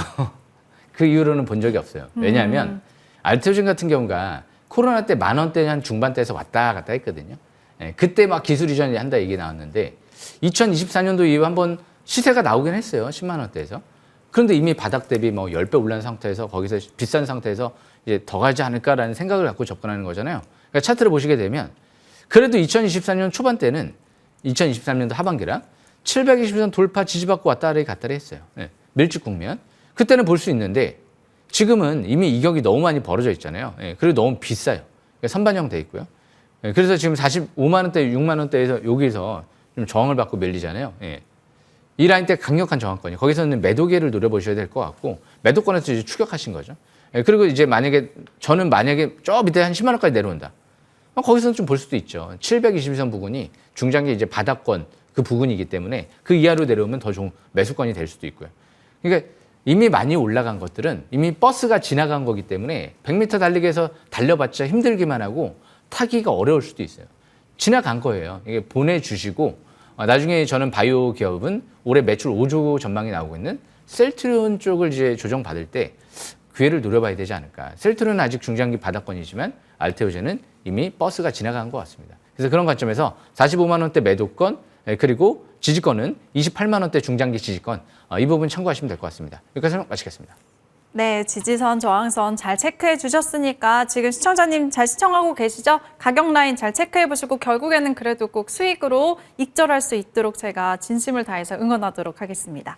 그 이후로는 본 적이 없어요. 왜냐하면 알테오젠 같은 경우가 코로나 때 10,000원대 한 중반대에서 왔다 갔다 했거든요. 예, 그때 막 기술 이전이 한다 얘기 나왔는데 2024년도 이후에 한번 시세가 나오긴 했어요. 10만 원대에서. 그런데 이미 바닥 대비 뭐 10배 올란 상태에서 거기서 비싼 상태에서 이제 더 가지 않을까라는 생각을 갖고 접근하는 거잖아요. 그러니까 차트를 보시게 되면 그래도 2024년 초반 때는 2023년도 하반기랑 720선 돌파 지지받고 왔다리 갔다리 했어요. 예, 밀집 국면. 그때는 볼 수 있는데 지금은 이미 이격이 너무 많이 벌어져 있잖아요. 예, 그리고 너무 비싸요. 그러니까 선반영 돼 있고요. 예, 그래서 지금 45만 원대, 6만 원대에서 여기서 좀 저항을 받고 밀리잖아요. 예. 이 라인 때 강력한 저항권이 거기서는 매도 기회를 노려보셔야 될 것 같고 매도권에서 이제 추격하신 거죠. 예, 그리고 이제 저는 만약에 저 밑에 한 10만 원까지 내려온다. 거기서는 좀 볼 수도 있죠. 722선 부근이 중장기 이제 바닥권 그 부근이기 때문에 그 이하로 내려오면 더 좋은 매수권이 될 수도 있고요. 그러니까 이미 많이 올라간 것들은 이미 버스가 지나간 거기 때문에 100m 달리기에서 달려봤자 힘들기만 하고 타기가 어려울 수도 있어요. 지나간 거예요. 이게 보내주시고 나중에 저는 바이오 기업은 올해 매출 5조 전망이 나오고 있는 셀트리온 쪽을 이제 조정받을 때 기회를 노려봐야 되지 않을까. 셀트리온은 아직 중장기 바닥권이지만 알테오젠은 이미 버스가 지나간 것 같습니다. 그래서 그런 관점에서 45만 원대 매도권 그리고 지지권은 28만 원대 중장기 지지권 이 부분 참고하시면 될 것 같습니다. 여기까지 설명 마치겠습니다. 네, 지지선, 저항선 잘 체크해 주셨으니까 지금 시청자님 잘 시청하고 계시죠? 가격 라인 잘 체크해 보시고 결국에는 그래도 꼭 수익으로 익절할 수 있도록 제가 진심을 다해서 응원하도록 하겠습니다.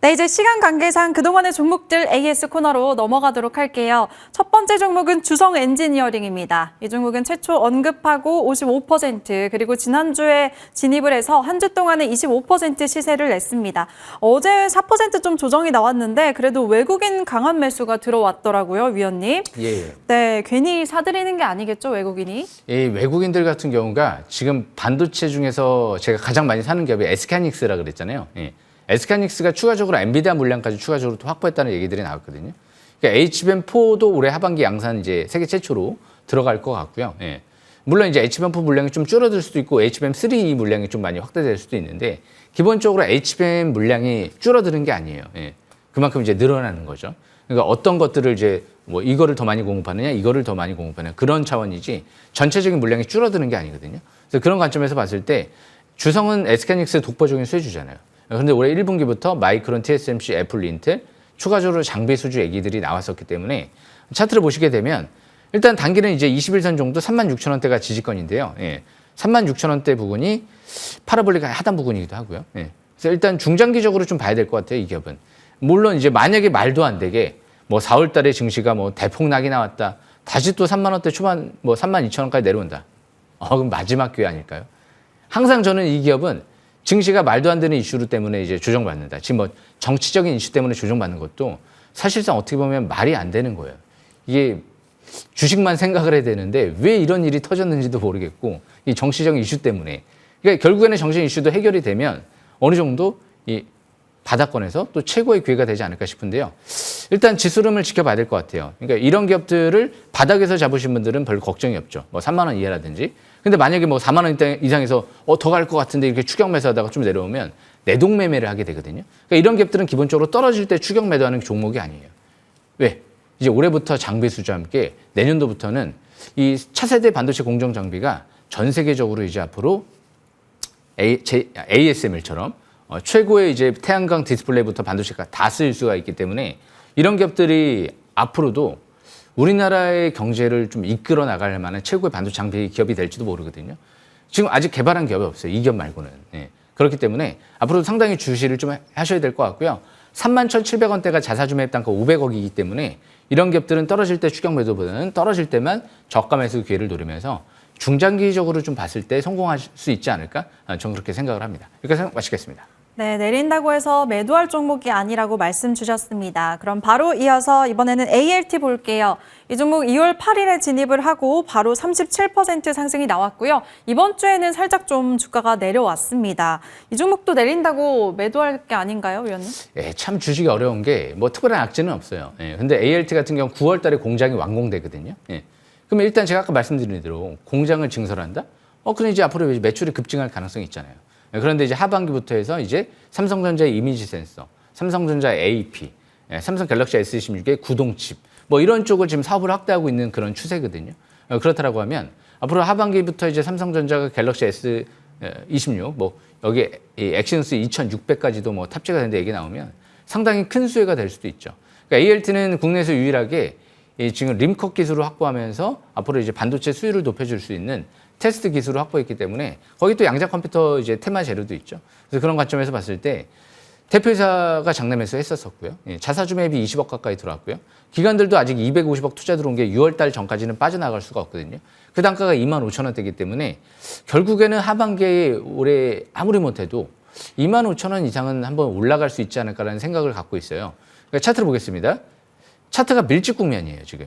네, 이제 시간 관계상 그동안의 종목들 AS 코너로 넘어가도록 할게요. 첫 번째 종목은 주성 엔지니어링입니다. 이 종목은 최초 언급하고 55% 그리고 지난주에 진입을 해서 한 주 동안에 25% 시세를 냈습니다. 어제 4% 좀 조정이 나왔는데 그래도 외국인 강한 강한 매수가 들어왔더라고요, 위원님. 예. 네, 괜히 사들이는 게 아니겠죠, 외국인이? 이 외국인들 같은 경우가 지금 반도체 중에서 제가 가장 많이 사는 기업이 SK 하이닉스라 그랬잖아요. 예. SK하이닉스가 추가적으로 엔비디아 물량까지 추가적으로 또 확보했다는 얘기들이 나왔거든요. 그러니까 HBM4도 올해 하반기 양산 이제 세계 최초로 들어갈 것 같고요. 예. 물론 이제 HBM4 물량이 좀 줄어들 수도 있고 HBM3 물량이 좀 많이 확대될 수도 있는데 기본적으로 HBM 물량이 줄어드는 게 아니에요. 예. 그만큼 이제 늘어나는 거죠. 그러니까 어떤 것들을 이제 뭐 이거를 더 많이 공급하느냐, 이거를 더 많이 공급하느냐 그런 차원이지 전체적인 물량이 줄어드는 게 아니거든요. 그래서 그런 관점에서 봤을 때 주성은 SK하이닉스의 독보적인 수혜주잖아요. 그런데 올해 1분기부터 마이크론, TSMC, 애플, 인텔 추가적으로 장비 수주 얘기들이 나왔었기 때문에 차트를 보시게 되면 일단 단기는 이제 21선 정도 36,000원대가 지지권인데요. 예. 36,000원대 부분이 파라볼릭 하단 부분이기도 하고요. 예. 그래서 일단 중장기적으로 좀 봐야 될 것 같아요, 이 기업은. 물론 이제 만약에 말도 안 되게 뭐 4월 달에 증시가 뭐 대폭락이 나왔다. 다시 또 3만 원대 초반 뭐 32,000원까지 내려온다. 그럼 마지막 기회 아닐까요? 항상 저는 이 기업은 증시가 말도 안 되는 이슈 때문에 이제 조정받는다. 지금 뭐 정치적인 이슈 때문에 조정받는 것도 사실상 어떻게 보면 말이 안 되는 거예요. 이게 주식만 생각을 해야 되는데 왜 이런 일이 터졌는지도 모르겠고 이 정치적인 이슈 때문에 그러니까 결국에는 정치적 이슈도 해결이 되면 어느 정도 이 바닥권에서 또 최고의 기회가 되지 않을까 싶은데요. 일단 지수름을 지켜봐야 될 것 같아요. 그러니까 이런 기업들을 바닥에서 잡으신 분들은 별 걱정이 없죠. 뭐 3만 원 이하라든지. 근데 만약에 뭐 4만 원 이상에서 더 갈 것 같은데 이렇게 추격 매수하다가 좀 내려오면 내동 매매를 하게 되거든요. 그러니까 이런 기업들은 기본적으로 떨어질 때 추격 매도하는 종목이 아니에요. 왜? 이제 올해부터 장비 수주와 함께 내년도부터는 이 차세대 반도체 공정 장비가 전 세계적으로 이제 앞으로 ASML처럼 최고의 이제 태양광 디스플레이부터 반도체가 다 쓸 수가 있기 때문에 이런 기업들이 앞으로도 우리나라의 경제를 좀 이끌어 나갈 만한 최고의 반도체 장비 기업이 될지도 모르거든요. 지금 아직 개발한 기업이 없어요. 이 기업 말고는. 예. 그렇기 때문에 앞으로도 상당히 주시를 좀 하셔야 될 것 같고요. 31,700원대가 자사주 매입 단가 500억이기 때문에 이런 기업들은 떨어질 때 추격 매도보다는 떨어질 때만 저가 매수 기회를 노리면서 중장기적으로 좀 봤을 때 성공할 수 있지 않을까? 저는 그렇게 생각을 합니다. 여기까지 마치겠습니다. 네, 내린다고 해서 매도할 종목이 아니라고 말씀 주셨습니다. 그럼 바로 이어서 이번에는 ALT 볼게요. 이 종목 2월 8일에 진입을 하고 바로 37% 상승이 나왔고요. 이번 주에는 살짝 좀 주가가 내려왔습니다. 이 종목도 내린다고 매도할 게 아닌가요, 위원님? 예, 참 주식이 어려운 게 뭐 특별한 악재는 없어요. 예, 근데 ALT 같은 경우 9월 달에 공장이 완공되거든요. 예. 그러면 일단 제가 아까 말씀드린 대로 공장을 증설한다? 그럼 이제 앞으로 매출이 급증할 가능성이 있잖아요. 그런데 이제 하반기부터 해서 이제 삼성전자의 이미지 센서, 삼성전자의 AP, 삼성 갤럭시 S26의 구동칩, 뭐 이런 쪽을 지금 사업을 확대하고 있는 그런 추세거든요. 그렇다라고 하면 앞으로 하반기부터 이제 삼성전자가 갤럭시 S26, 뭐 여기 이 엑시노스 2600까지도 뭐 탑재가 된다 얘기 나오면 상당히 큰 수혜가 될 수도 있죠. 그러니까 ALT는 국내에서 유일하게 지금 림컷 기술을 확보하면서 앞으로 이제 반도체 수율을 높여줄 수 있는 테스트 기술을 확보했기 때문에 거기 또 양자 컴퓨터 이제 테마 재료도 있죠. 그래서 그런 관점에서 봤을 때 대표이사가 장내 매수했었고요. 자사주 매입이 20억 가까이 들어왔고요. 기관들도 아직 250억 투자 들어온 게 6월 달 전까지는 빠져나갈 수가 없거든요. 그 단가가 25,000원대이기 때문에 결국에는 하반기에 올해 아무리 못해도 25,000원 이상은 한번 올라갈 수 있지 않을까라는 생각을 갖고 있어요. 그러니까 차트를 보겠습니다. 차트가 밀집 국면이에요, 지금.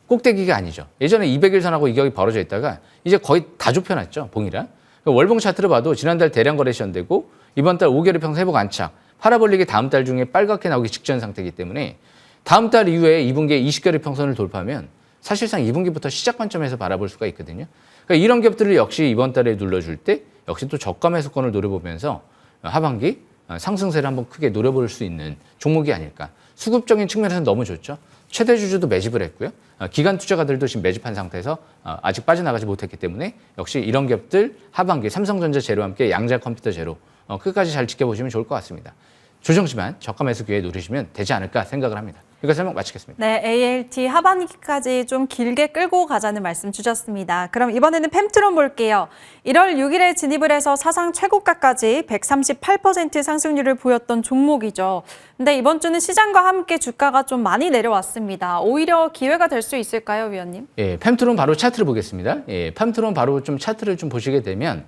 꼭대기가 아니죠. 예전에 200일선하고 이격이 벌어져 있다가 이제 거의 다 좁혀놨죠, 봉이랑. 월봉 차트를 봐도 지난달 대량 거래 시현되고 이번 달 5개월 평 회복 안착, 파라볼릭이 다음 달 중에 빨갛게 나오기 직전 상태이기 때문에 다음 달 이후에 2분기에 20개월 평선을 돌파하면 사실상 2분기부터 시작 관점에서 바라볼 수가 있거든요. 그러니까 이런 기업들을 역시 이번 달에 눌러줄 때 역시 또 저가 매수권을 노려보면서 하반기 상승세를 한번 크게 노려볼 수 있는 종목이 아닐까. 수급적인 측면에서는 너무 좋죠. 최대 주주도 매집을 했고요. 기관 투자가들도 지금 매집한 상태에서 아직 빠져나가지 못했기 때문에 역시 이런 기업들 하반기 삼성전자 제로와 함께 양자 컴퓨터 제로 끝까지 잘 지켜보시면 좋을 것 같습니다. 조정시만 저가 매수 기회 누리시면 되지 않을까 생각을 합니다. 여기서 설명 마치겠습니다. 네, ALT 하반기까지 좀 길게 끌고 가자는 말씀 주셨습니다. 그럼 이번에는 펨트론 볼게요. 1월 6일에 진입을 해서 사상 최고가까지 138% 상승률을 보였던 종목이죠. 근데 이번 주는 시장과 함께 주가가 좀 많이 내려왔습니다. 오히려 기회가 될 수 있을까요, 위원님? 예, 펨트론 바로 차트를 보겠습니다. 예, 펨트론 바로 좀 차트를 좀 보시게 되면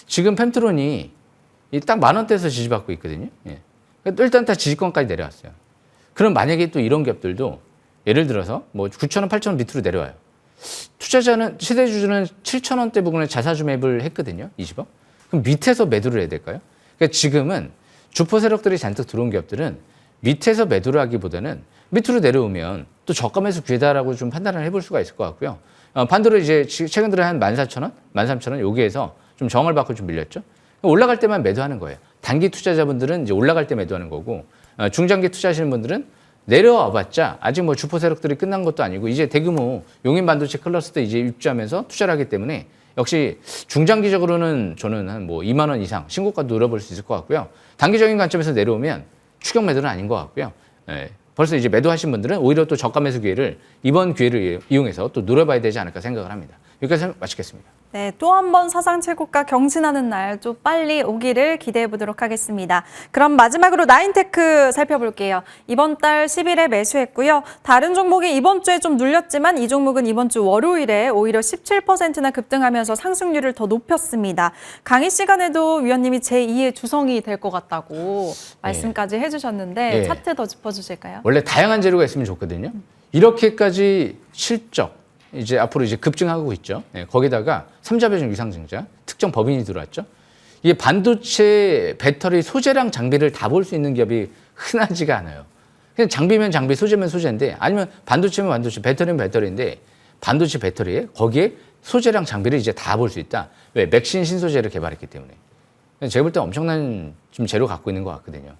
지금 펨트론이 딱 10,000원대에서 지지받고 있거든요. 예. 일단 다 지지권까지 내려왔어요. 그럼 만약에 또 이런 기업들도 예를 들어서 뭐 9,000원, 8,000원 밑으로 내려와요. 투자자는 시대주주는 7,000원대 부근에 자사주 매입을 했거든요. 20억. 그럼 밑에서 매도를 해야 될까요? 그러니까 지금은 주포 세력들이 잔뜩 들어온 기업들은 밑에서 매도를 하기보다는 밑으로 내려오면 또 저가 매수 기회다라고 좀 판단을 해볼 수가 있을 것 같고요. 반대로 이제 최근 들어 한 14,000원, 13,000원 여기에서 좀 정을 받고 좀 밀렸죠. 올라갈 때만 매도하는 거예요. 단기 투자자분들은 이제 올라갈 때 매도하는 거고 중장기 투자하시는 분들은 내려와봤자 아직 뭐 주포 세력들이 끝난 것도 아니고 이제 대규모 용인 반도체 클러스터 이제 입주하면서 투자를 하기 때문에 역시 중장기적으로는 저는 한 뭐 2만 원 이상 신고가 노려볼 수 있을 것 같고요. 단기적인 관점에서 내려오면 추격 매도는 아닌 것 같고요. 벌써 이제 매도하신 분들은 오히려 또 저가 매수 기회를 이번 기회를 이용해서 또 노려봐야 되지 않을까 생각을 합니다. 여기까지 마치겠습니다. 네, 또 한 번 사상 최고가 경신하는 날 좀 빨리 오기를 기대해 보도록 하겠습니다. 그럼 마지막으로 나인테크 살펴볼게요. 이번 달 10일에 매수했고요. 다른 종목이 이번 주에 좀 눌렸지만 이 종목은 이번 주 월요일에 오히려 17%나 급등하면서 상승률을 더 높였습니다. 강의 시간에도 위원님이 제2의 주성이 될 것 같다고 말씀까지 해주셨는데 차트 더 짚어주실까요? 원래 다양한 재료가 있으면 좋거든요. 이렇게까지 실적 이제 앞으로 이제 급증하고 있죠. 거기다가 삼자배중 위상증자, 특정 법인이 들어왔죠. 이게 반도체, 배터리, 소재랑 장비를 다 볼 수 있는 기업이 흔하지가 않아요. 그냥 장비면 장비, 소재면 소재인데 아니면 반도체면 반도체, 배터리면 배터리인데 반도체 배터리에 거기에 소재랑 장비를 이제 다 볼 수 있다. 왜? 맥신 신소재를 개발했기 때문에. 제가 볼 때 엄청난 지금 재료 갖고 있는 것 같거든요.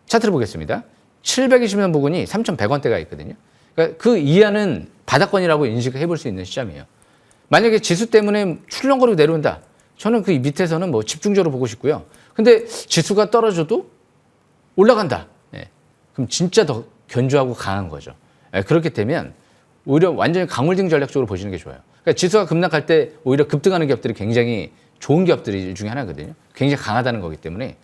차트를 보겠습니다. 720년 부근이 3,100원대가 있거든요. 그러니까 그 이하는 바닥권이라고 인식해 볼 수 있는 시점이에요. 만약에 지수 때문에 출렁거리고 내려온다. 저는 그 밑에서는 뭐 집중적으로 보고 싶고요. 근데 지수가 떨어져도 올라간다. 그럼 진짜 더 견조하고 강한 거죠. 그렇게 되면 오히려 완전히 강홀딩 전략적으로 보시는 게 좋아요. 그러니까 지수가 급락할 때 오히려 급등하는 기업들이 굉장히 좋은 기업들이 중에 하나거든요. 굉장히 강하다는 거기 때문에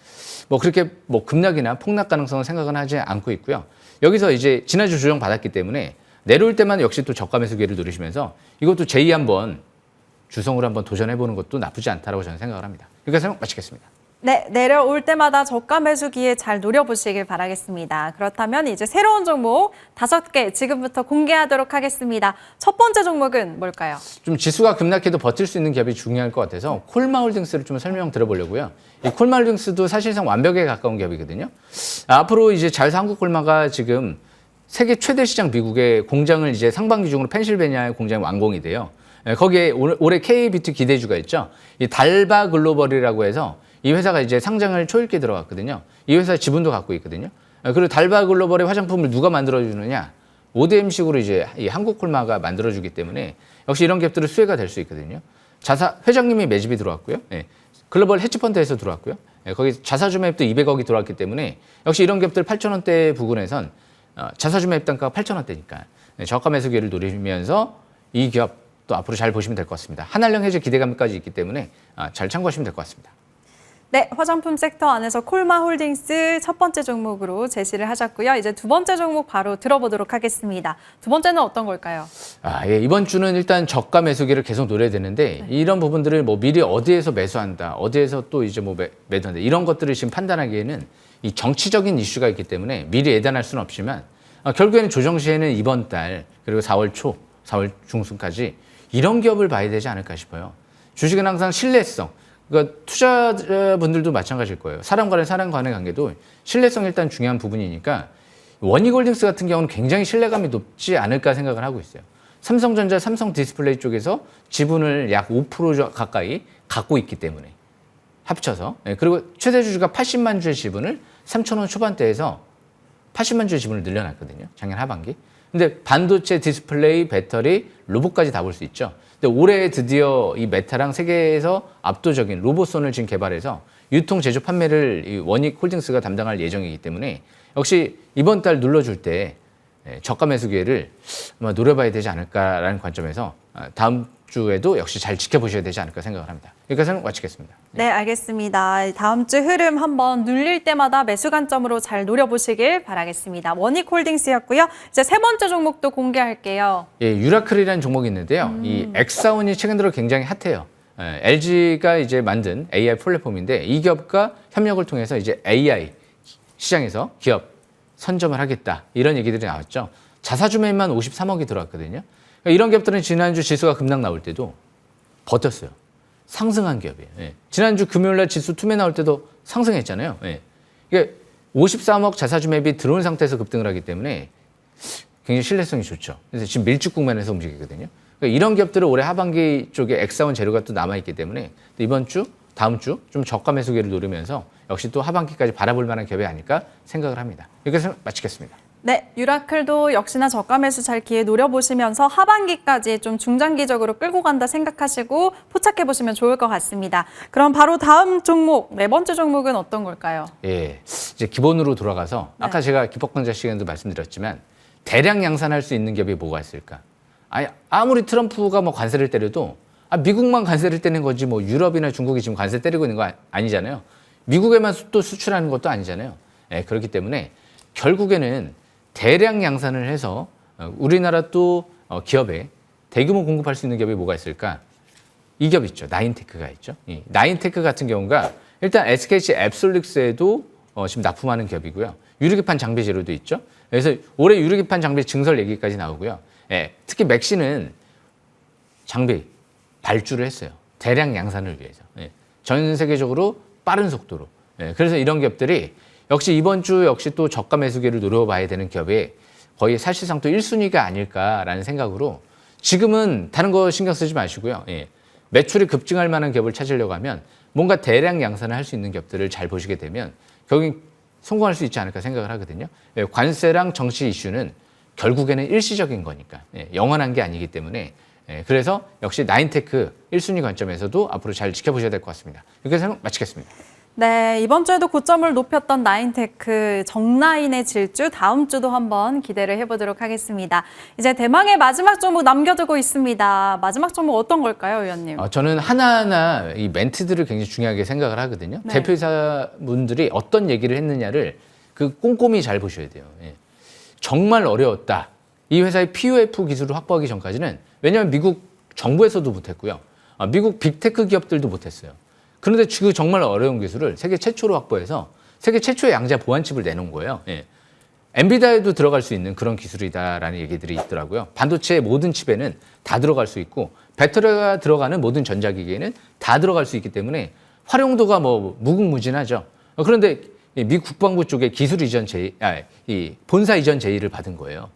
뭐 그렇게 뭐 급락이나 폭락 가능성은 생각은 하지 않고 있고요. 여기서 이제 지난주 조정 받았기 때문에 내려올 때만 역시 또 저가 매수 기회를 누리시면서 이것도 제2 한번 주성으로 한번 도전해보는 것도 나쁘지 않다라고 저는 생각을 합니다. 여기까지 마치겠습니다. 네, 내려올 때마다 저가 매수 기회 잘 노려보시길 바라겠습니다. 그렇다면 이제 새로운 종목 5개 지금부터 공개하도록 하겠습니다. 첫 번째 종목은 뭘까요? 좀 지수가 급락해도 버틸 수 있는 기업이 중요할 것 같아서 콜마홀딩스를 좀 설명 드려보려고요. 이 콜마홀딩스도 사실상 완벽에 가까운 기업이거든요. 앞으로 이제 자회사 한국콜마가 지금 세계 최대 시장 미국의 공장을 이제 상반기 중으로 펜실베니아에 공장이 완공이 돼요. 거기에 올해 KBT 기대주가 있죠. 이 달바 글로벌이라고 해서 이 회사가 이제 상장을 초읽기 들어갔거든요. 이 회사 지분도 갖고 있거든요. 그리고 달바 글로벌의 화장품을 누가 만들어주느냐? ODM식으로 이제 이 한국콜마가 만들어주기 때문에 역시 이런 기업들은 수혜가 될 수 있거든요. 회장님이 매집이 들어왔고요. 글로벌 헤지펀드에서 들어왔고요. 거기 자사주 매입도 200억이 들어왔기 때문에 역시 이런 기업들 8,000원대 부근에선 자사주 매입 단가가 8,000원대니까 저가 매수 기회를 노리면서 이 기업 또 앞으로 잘 보시면 될 것 같습니다. 한한령 해제 기대감까지 있기 때문에 잘 참고하시면 될 것 같습니다. 네, 화장품 섹터 안에서 콜마홀딩스 첫 번째 종목으로 제시를 하셨고요. 이제 두 번째 종목 바로 들어보도록 하겠습니다. 두 번째는 어떤 걸까요? 이번 주는 일단 저가 매수기를 계속 노려야 되는데 이런 부분들을 뭐 미리 어디에서 매수한다, 어디에서 또 이제 뭐 매도한다 이런 것들을 지금 판단하기에는 이 정치적인 이슈가 있기 때문에 미리 예단할 수는 없지만 결국에는 조정 시에는 이번 달 그리고 4월 초, 4월 중순까지 이런 기업을 봐야 되지 않을까 싶어요. 주식은 항상 신뢰성. 그러니까 투자자분들도 마찬가지일 거예요. 사람과의 관계도 신뢰성이 일단 중요한 부분이니까 원익홀딩스 같은 경우는 굉장히 신뢰감이 높지 않을까 생각을 하고 있어요. 삼성전자, 삼성디스플레이 쪽에서 지분을 약 5% 가까이 갖고 있기 때문에 합쳐서 그리고 최대 주주가 80만 주의 지분을 3,000원 초반대에서 80만 주의 지분을 늘려놨거든요. 작년 하반기. 근데 반도체, 디스플레이, 배터리, 로봇까지 다 볼 수 있죠. 근데 올해 드디어 이 메타랑 세계에서 압도적인 로봇선을 지금 개발해서 유통, 제조, 판매를 이 원익홀딩스가 담당할 예정이기 때문에 역시 이번 달 눌러줄 때 저가 매수 기회를 아마 노려봐야 되지 않을까라는 관점에서 다음 주에도 역시 잘 지켜보셔야 되지 않을까 생각을 합니다. 여기까지 마치겠습니다. 네, 알겠습니다. 다음 주 흐름 한번 눌릴 때마다 매수 관점으로 잘 노려보시길 바라겠습니다. 원익홀딩스였고요. 이제 세 번째 종목도 공개할게요. 유라클이라는 종목이 있는데요. 이 엑사온이 최근 들어 굉장히 핫해요. LG가 이제 만든 AI 플랫폼인데 이 기업과 협력을 통해서 이제 AI 시장에서 기업 선점을 하겠다. 이런 얘기들이 나왔죠. 자사주 매입만 53억이 들어왔거든요. 그러니까 이런 기업들은 지난주 지수가 급락 나올 때도 버텼어요. 상승한 기업이에요. 예. 지난주 금요일날 지수 투매 나올 때도 상승했잖아요. 예. 이게 53억 자사주 매입이 들어온 상태에서 급등을 하기 때문에 굉장히 신뢰성이 좋죠. 그래서 지금 밀집 국면에서 움직이거든요. 그러니까 이런 기업들은 올해 하반기 쪽에 엑사원 재료가 또 남아있기 때문에 이번 주, 다음 주 좀 저가 매수기를 노리면서 역시 또 하반기까지 바라볼 만한 기업이 아닐까 생각을 합니다. 여기서 마치겠습니다. 네, 유라클도 역시나 저가 매수 잘 기회 노려보시면서 하반기까지 좀 중장기적으로 끌고 간다 생각하시고 포착해보시면 좋을 것 같습니다. 그럼 바로 다음 종목, 네 번째 종목은 어떤 걸까요? 예, 이제 기본으로 돌아가서 아까 제가 기법 강좌 시간에도 말씀드렸지만 대량 양산할 수 있는 기업이 뭐가 있을까? 아무리 트럼프가 뭐 관세를 때려도 미국만 관세를 때리는 거지 뭐 유럽이나 중국이 지금 관세 때리고 있는 거 아니잖아요. 미국에만 또 수출하는 것도 아니잖아요. 예, 그렇기 때문에 결국에는 대량 양산을 해서 우리나라 또 기업에 대규모 공급할 수 있는 기업이 뭐가 있을까? 이 기업 있죠. 나인테크가 있죠. 이 나인테크 같은 경우가 일단 SKC 앱솔릭스에도 지금 납품하는 기업이고요. 유리기판 장비 재료도 있죠. 그래서 올해 유리기판 장비 증설 얘기까지 나오고요. 예, 특히 맥시는 장비 발주를 했어요. 대량 양산을 위해서. 예, 전 세계적으로 빠른 속도로. 예, 그래서 이런 기업들이 역시 이번 주 역시 또 저가 매수기를 노려봐야 되는 기업이 거의 사실상 또 1순위가 아닐까라는 생각으로 지금은 다른 거 신경 쓰지 마시고요. 예, 매출이 급증할 만한 기업을 찾으려고 하면 뭔가 대량 양산을 할 수 있는 기업들을 잘 보시게 되면 결국 성공할 수 있지 않을까 생각을 하거든요. 예, 관세랑 정치 이슈는 결국에는 일시적인 거니까 영원한 게 아니기 때문에 그래서 역시 나인테크 1순위 관점에서도 앞으로 잘 지켜보셔야 될 것 같습니다. 이렇게 해서 마치겠습니다. 네, 이번 주에도 고점을 높였던 나인테크 정라인의 질주 다음 주도 한번 기대를 해보도록 하겠습니다. 이제 대망의 마지막 종목 남겨두고 있습니다. 마지막 종목 어떤 걸까요, 의원님? 저는 하나하나 이 멘트들을 굉장히 중요하게 생각을 하거든요. 네. 대표이사분들이 어떤 얘기를 했느냐를 꼼꼼히 잘 보셔야 돼요. 예. 정말 어려웠다. 이 회사의 PUF 기술을 확보하기 전까지는 왜냐하면 미국 정부에서도 못했고요. 미국 빅테크 기업들도 못했어요. 그런데 그 정말 어려운 기술을 세계 최초로 확보해서 세계 최초의 양자 보안칩을 내놓은 거예요. 예. 엔비디아에도 들어갈 수 있는 그런 기술이다라는 얘기들이 있더라고요. 반도체의 모든 칩에는 다 들어갈 수 있고 배터리가 들어가는 모든 전자기기에는 다 들어갈 수 있기 때문에 활용도가 뭐 무궁무진하죠. 그런데 미 국방부 쪽에 기술 이전 제의, 이 본사 이전 제의를 받은 거예요.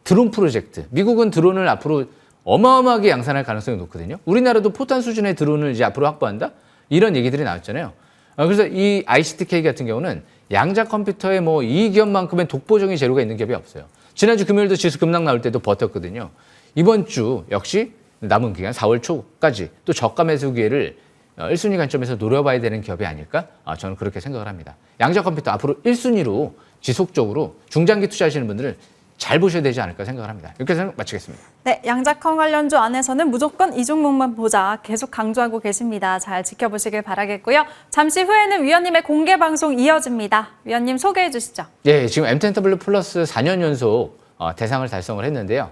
드론 프로젝트. 미국은 드론을 앞으로 어마어마하게 양산할 가능성이 높거든요. 우리나라도 포탄 수준의 드론을 이제 앞으로 확보한다? 이런 얘기들이 나왔잖아요. 그래서 이 ICTK 같은 경우는 양자 컴퓨터에 뭐 이 기업만큼의 독보적인 재료가 있는 기업이 없어요. 지난주 금요일도 지수 급락 나올 때도 버텼거든요. 이번 주 역시 남은 기간 4월 초까지 또 저가 매수 기회를 1순위 관점에서 노려봐야 되는 기업이 아닐까? 저는 그렇게 생각을 합니다. 양자 컴퓨터 앞으로 1순위로 지속적으로 중장기 투자하시는 분들은 잘 보셔야 되지 않을까 생각을 합니다. 이렇게 해서 마치겠습니다. 네, 양자컴 관련주 안에서는 무조건 이 종목만 보자 계속 강조하고 계십니다. 잘 지켜보시길 바라겠고요. 잠시 후에는 위원님의 공개 방송 이어집니다. 위원님 소개해 주시죠. 예, 지금 M10W 플러스 4년 연속 대상을 달성을 했는데요.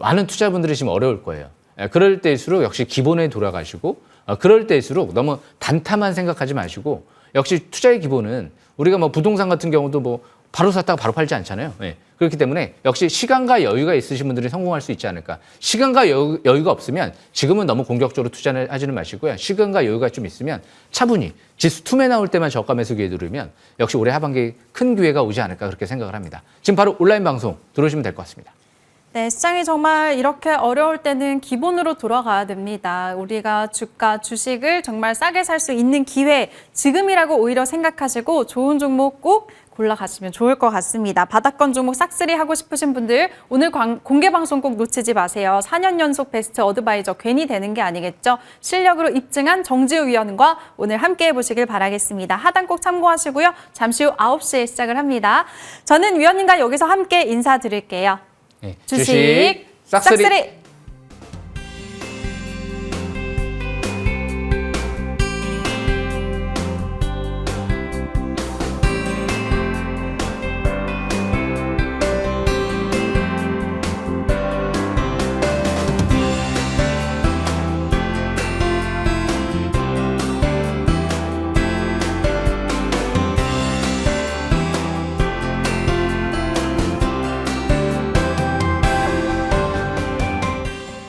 많은 투자분들이 지금 어려울 거예요. 그럴 때일수록 역시 기본에 돌아가시고 그럴 때일수록 너무 단타만 생각하지 마시고 역시 투자의 기본은 우리가 뭐 부동산 같은 경우도 뭐 바로 샀다가 바로 팔지 않잖아요. 예. 그렇기 때문에 역시 시간과 여유가 있으신 분들이 성공할 수 있지 않을까. 시간과 여유가 없으면 지금은 너무 공격적으로 투자를 하지는 마시고요. 시간과 여유가 좀 있으면 차분히 지수 투매 나올 때만 저가 매수 기회 누르면 역시 올해 하반기에 큰 기회가 오지 않을까 그렇게 생각을 합니다. 지금 바로 온라인 방송 들어오시면 될 것 같습니다. 네, 시장이 정말 이렇게 어려울 때는 기본으로 돌아가야 됩니다. 우리가 주가, 주식을 정말 싸게 살 수 있는 기회, 지금이라고 오히려 생각하시고 좋은 종목 꼭 골라가시면 좋을 것 같습니다. 바닥권 종목 싹쓸이 하고 싶으신 분들 오늘 공개 방송 꼭 놓치지 마세요. 4년 연속 베스트 어드바이저 괜히 되는 게 아니겠죠. 실력으로 입증한 정지우 위원과 오늘 함께 해보시길 바라겠습니다. 하단 꼭 참고하시고요. 잠시 후 9시에 시작을 합니다. 저는 위원님과 여기서 함께 인사드릴게요. 네, 주식 싹쓸이!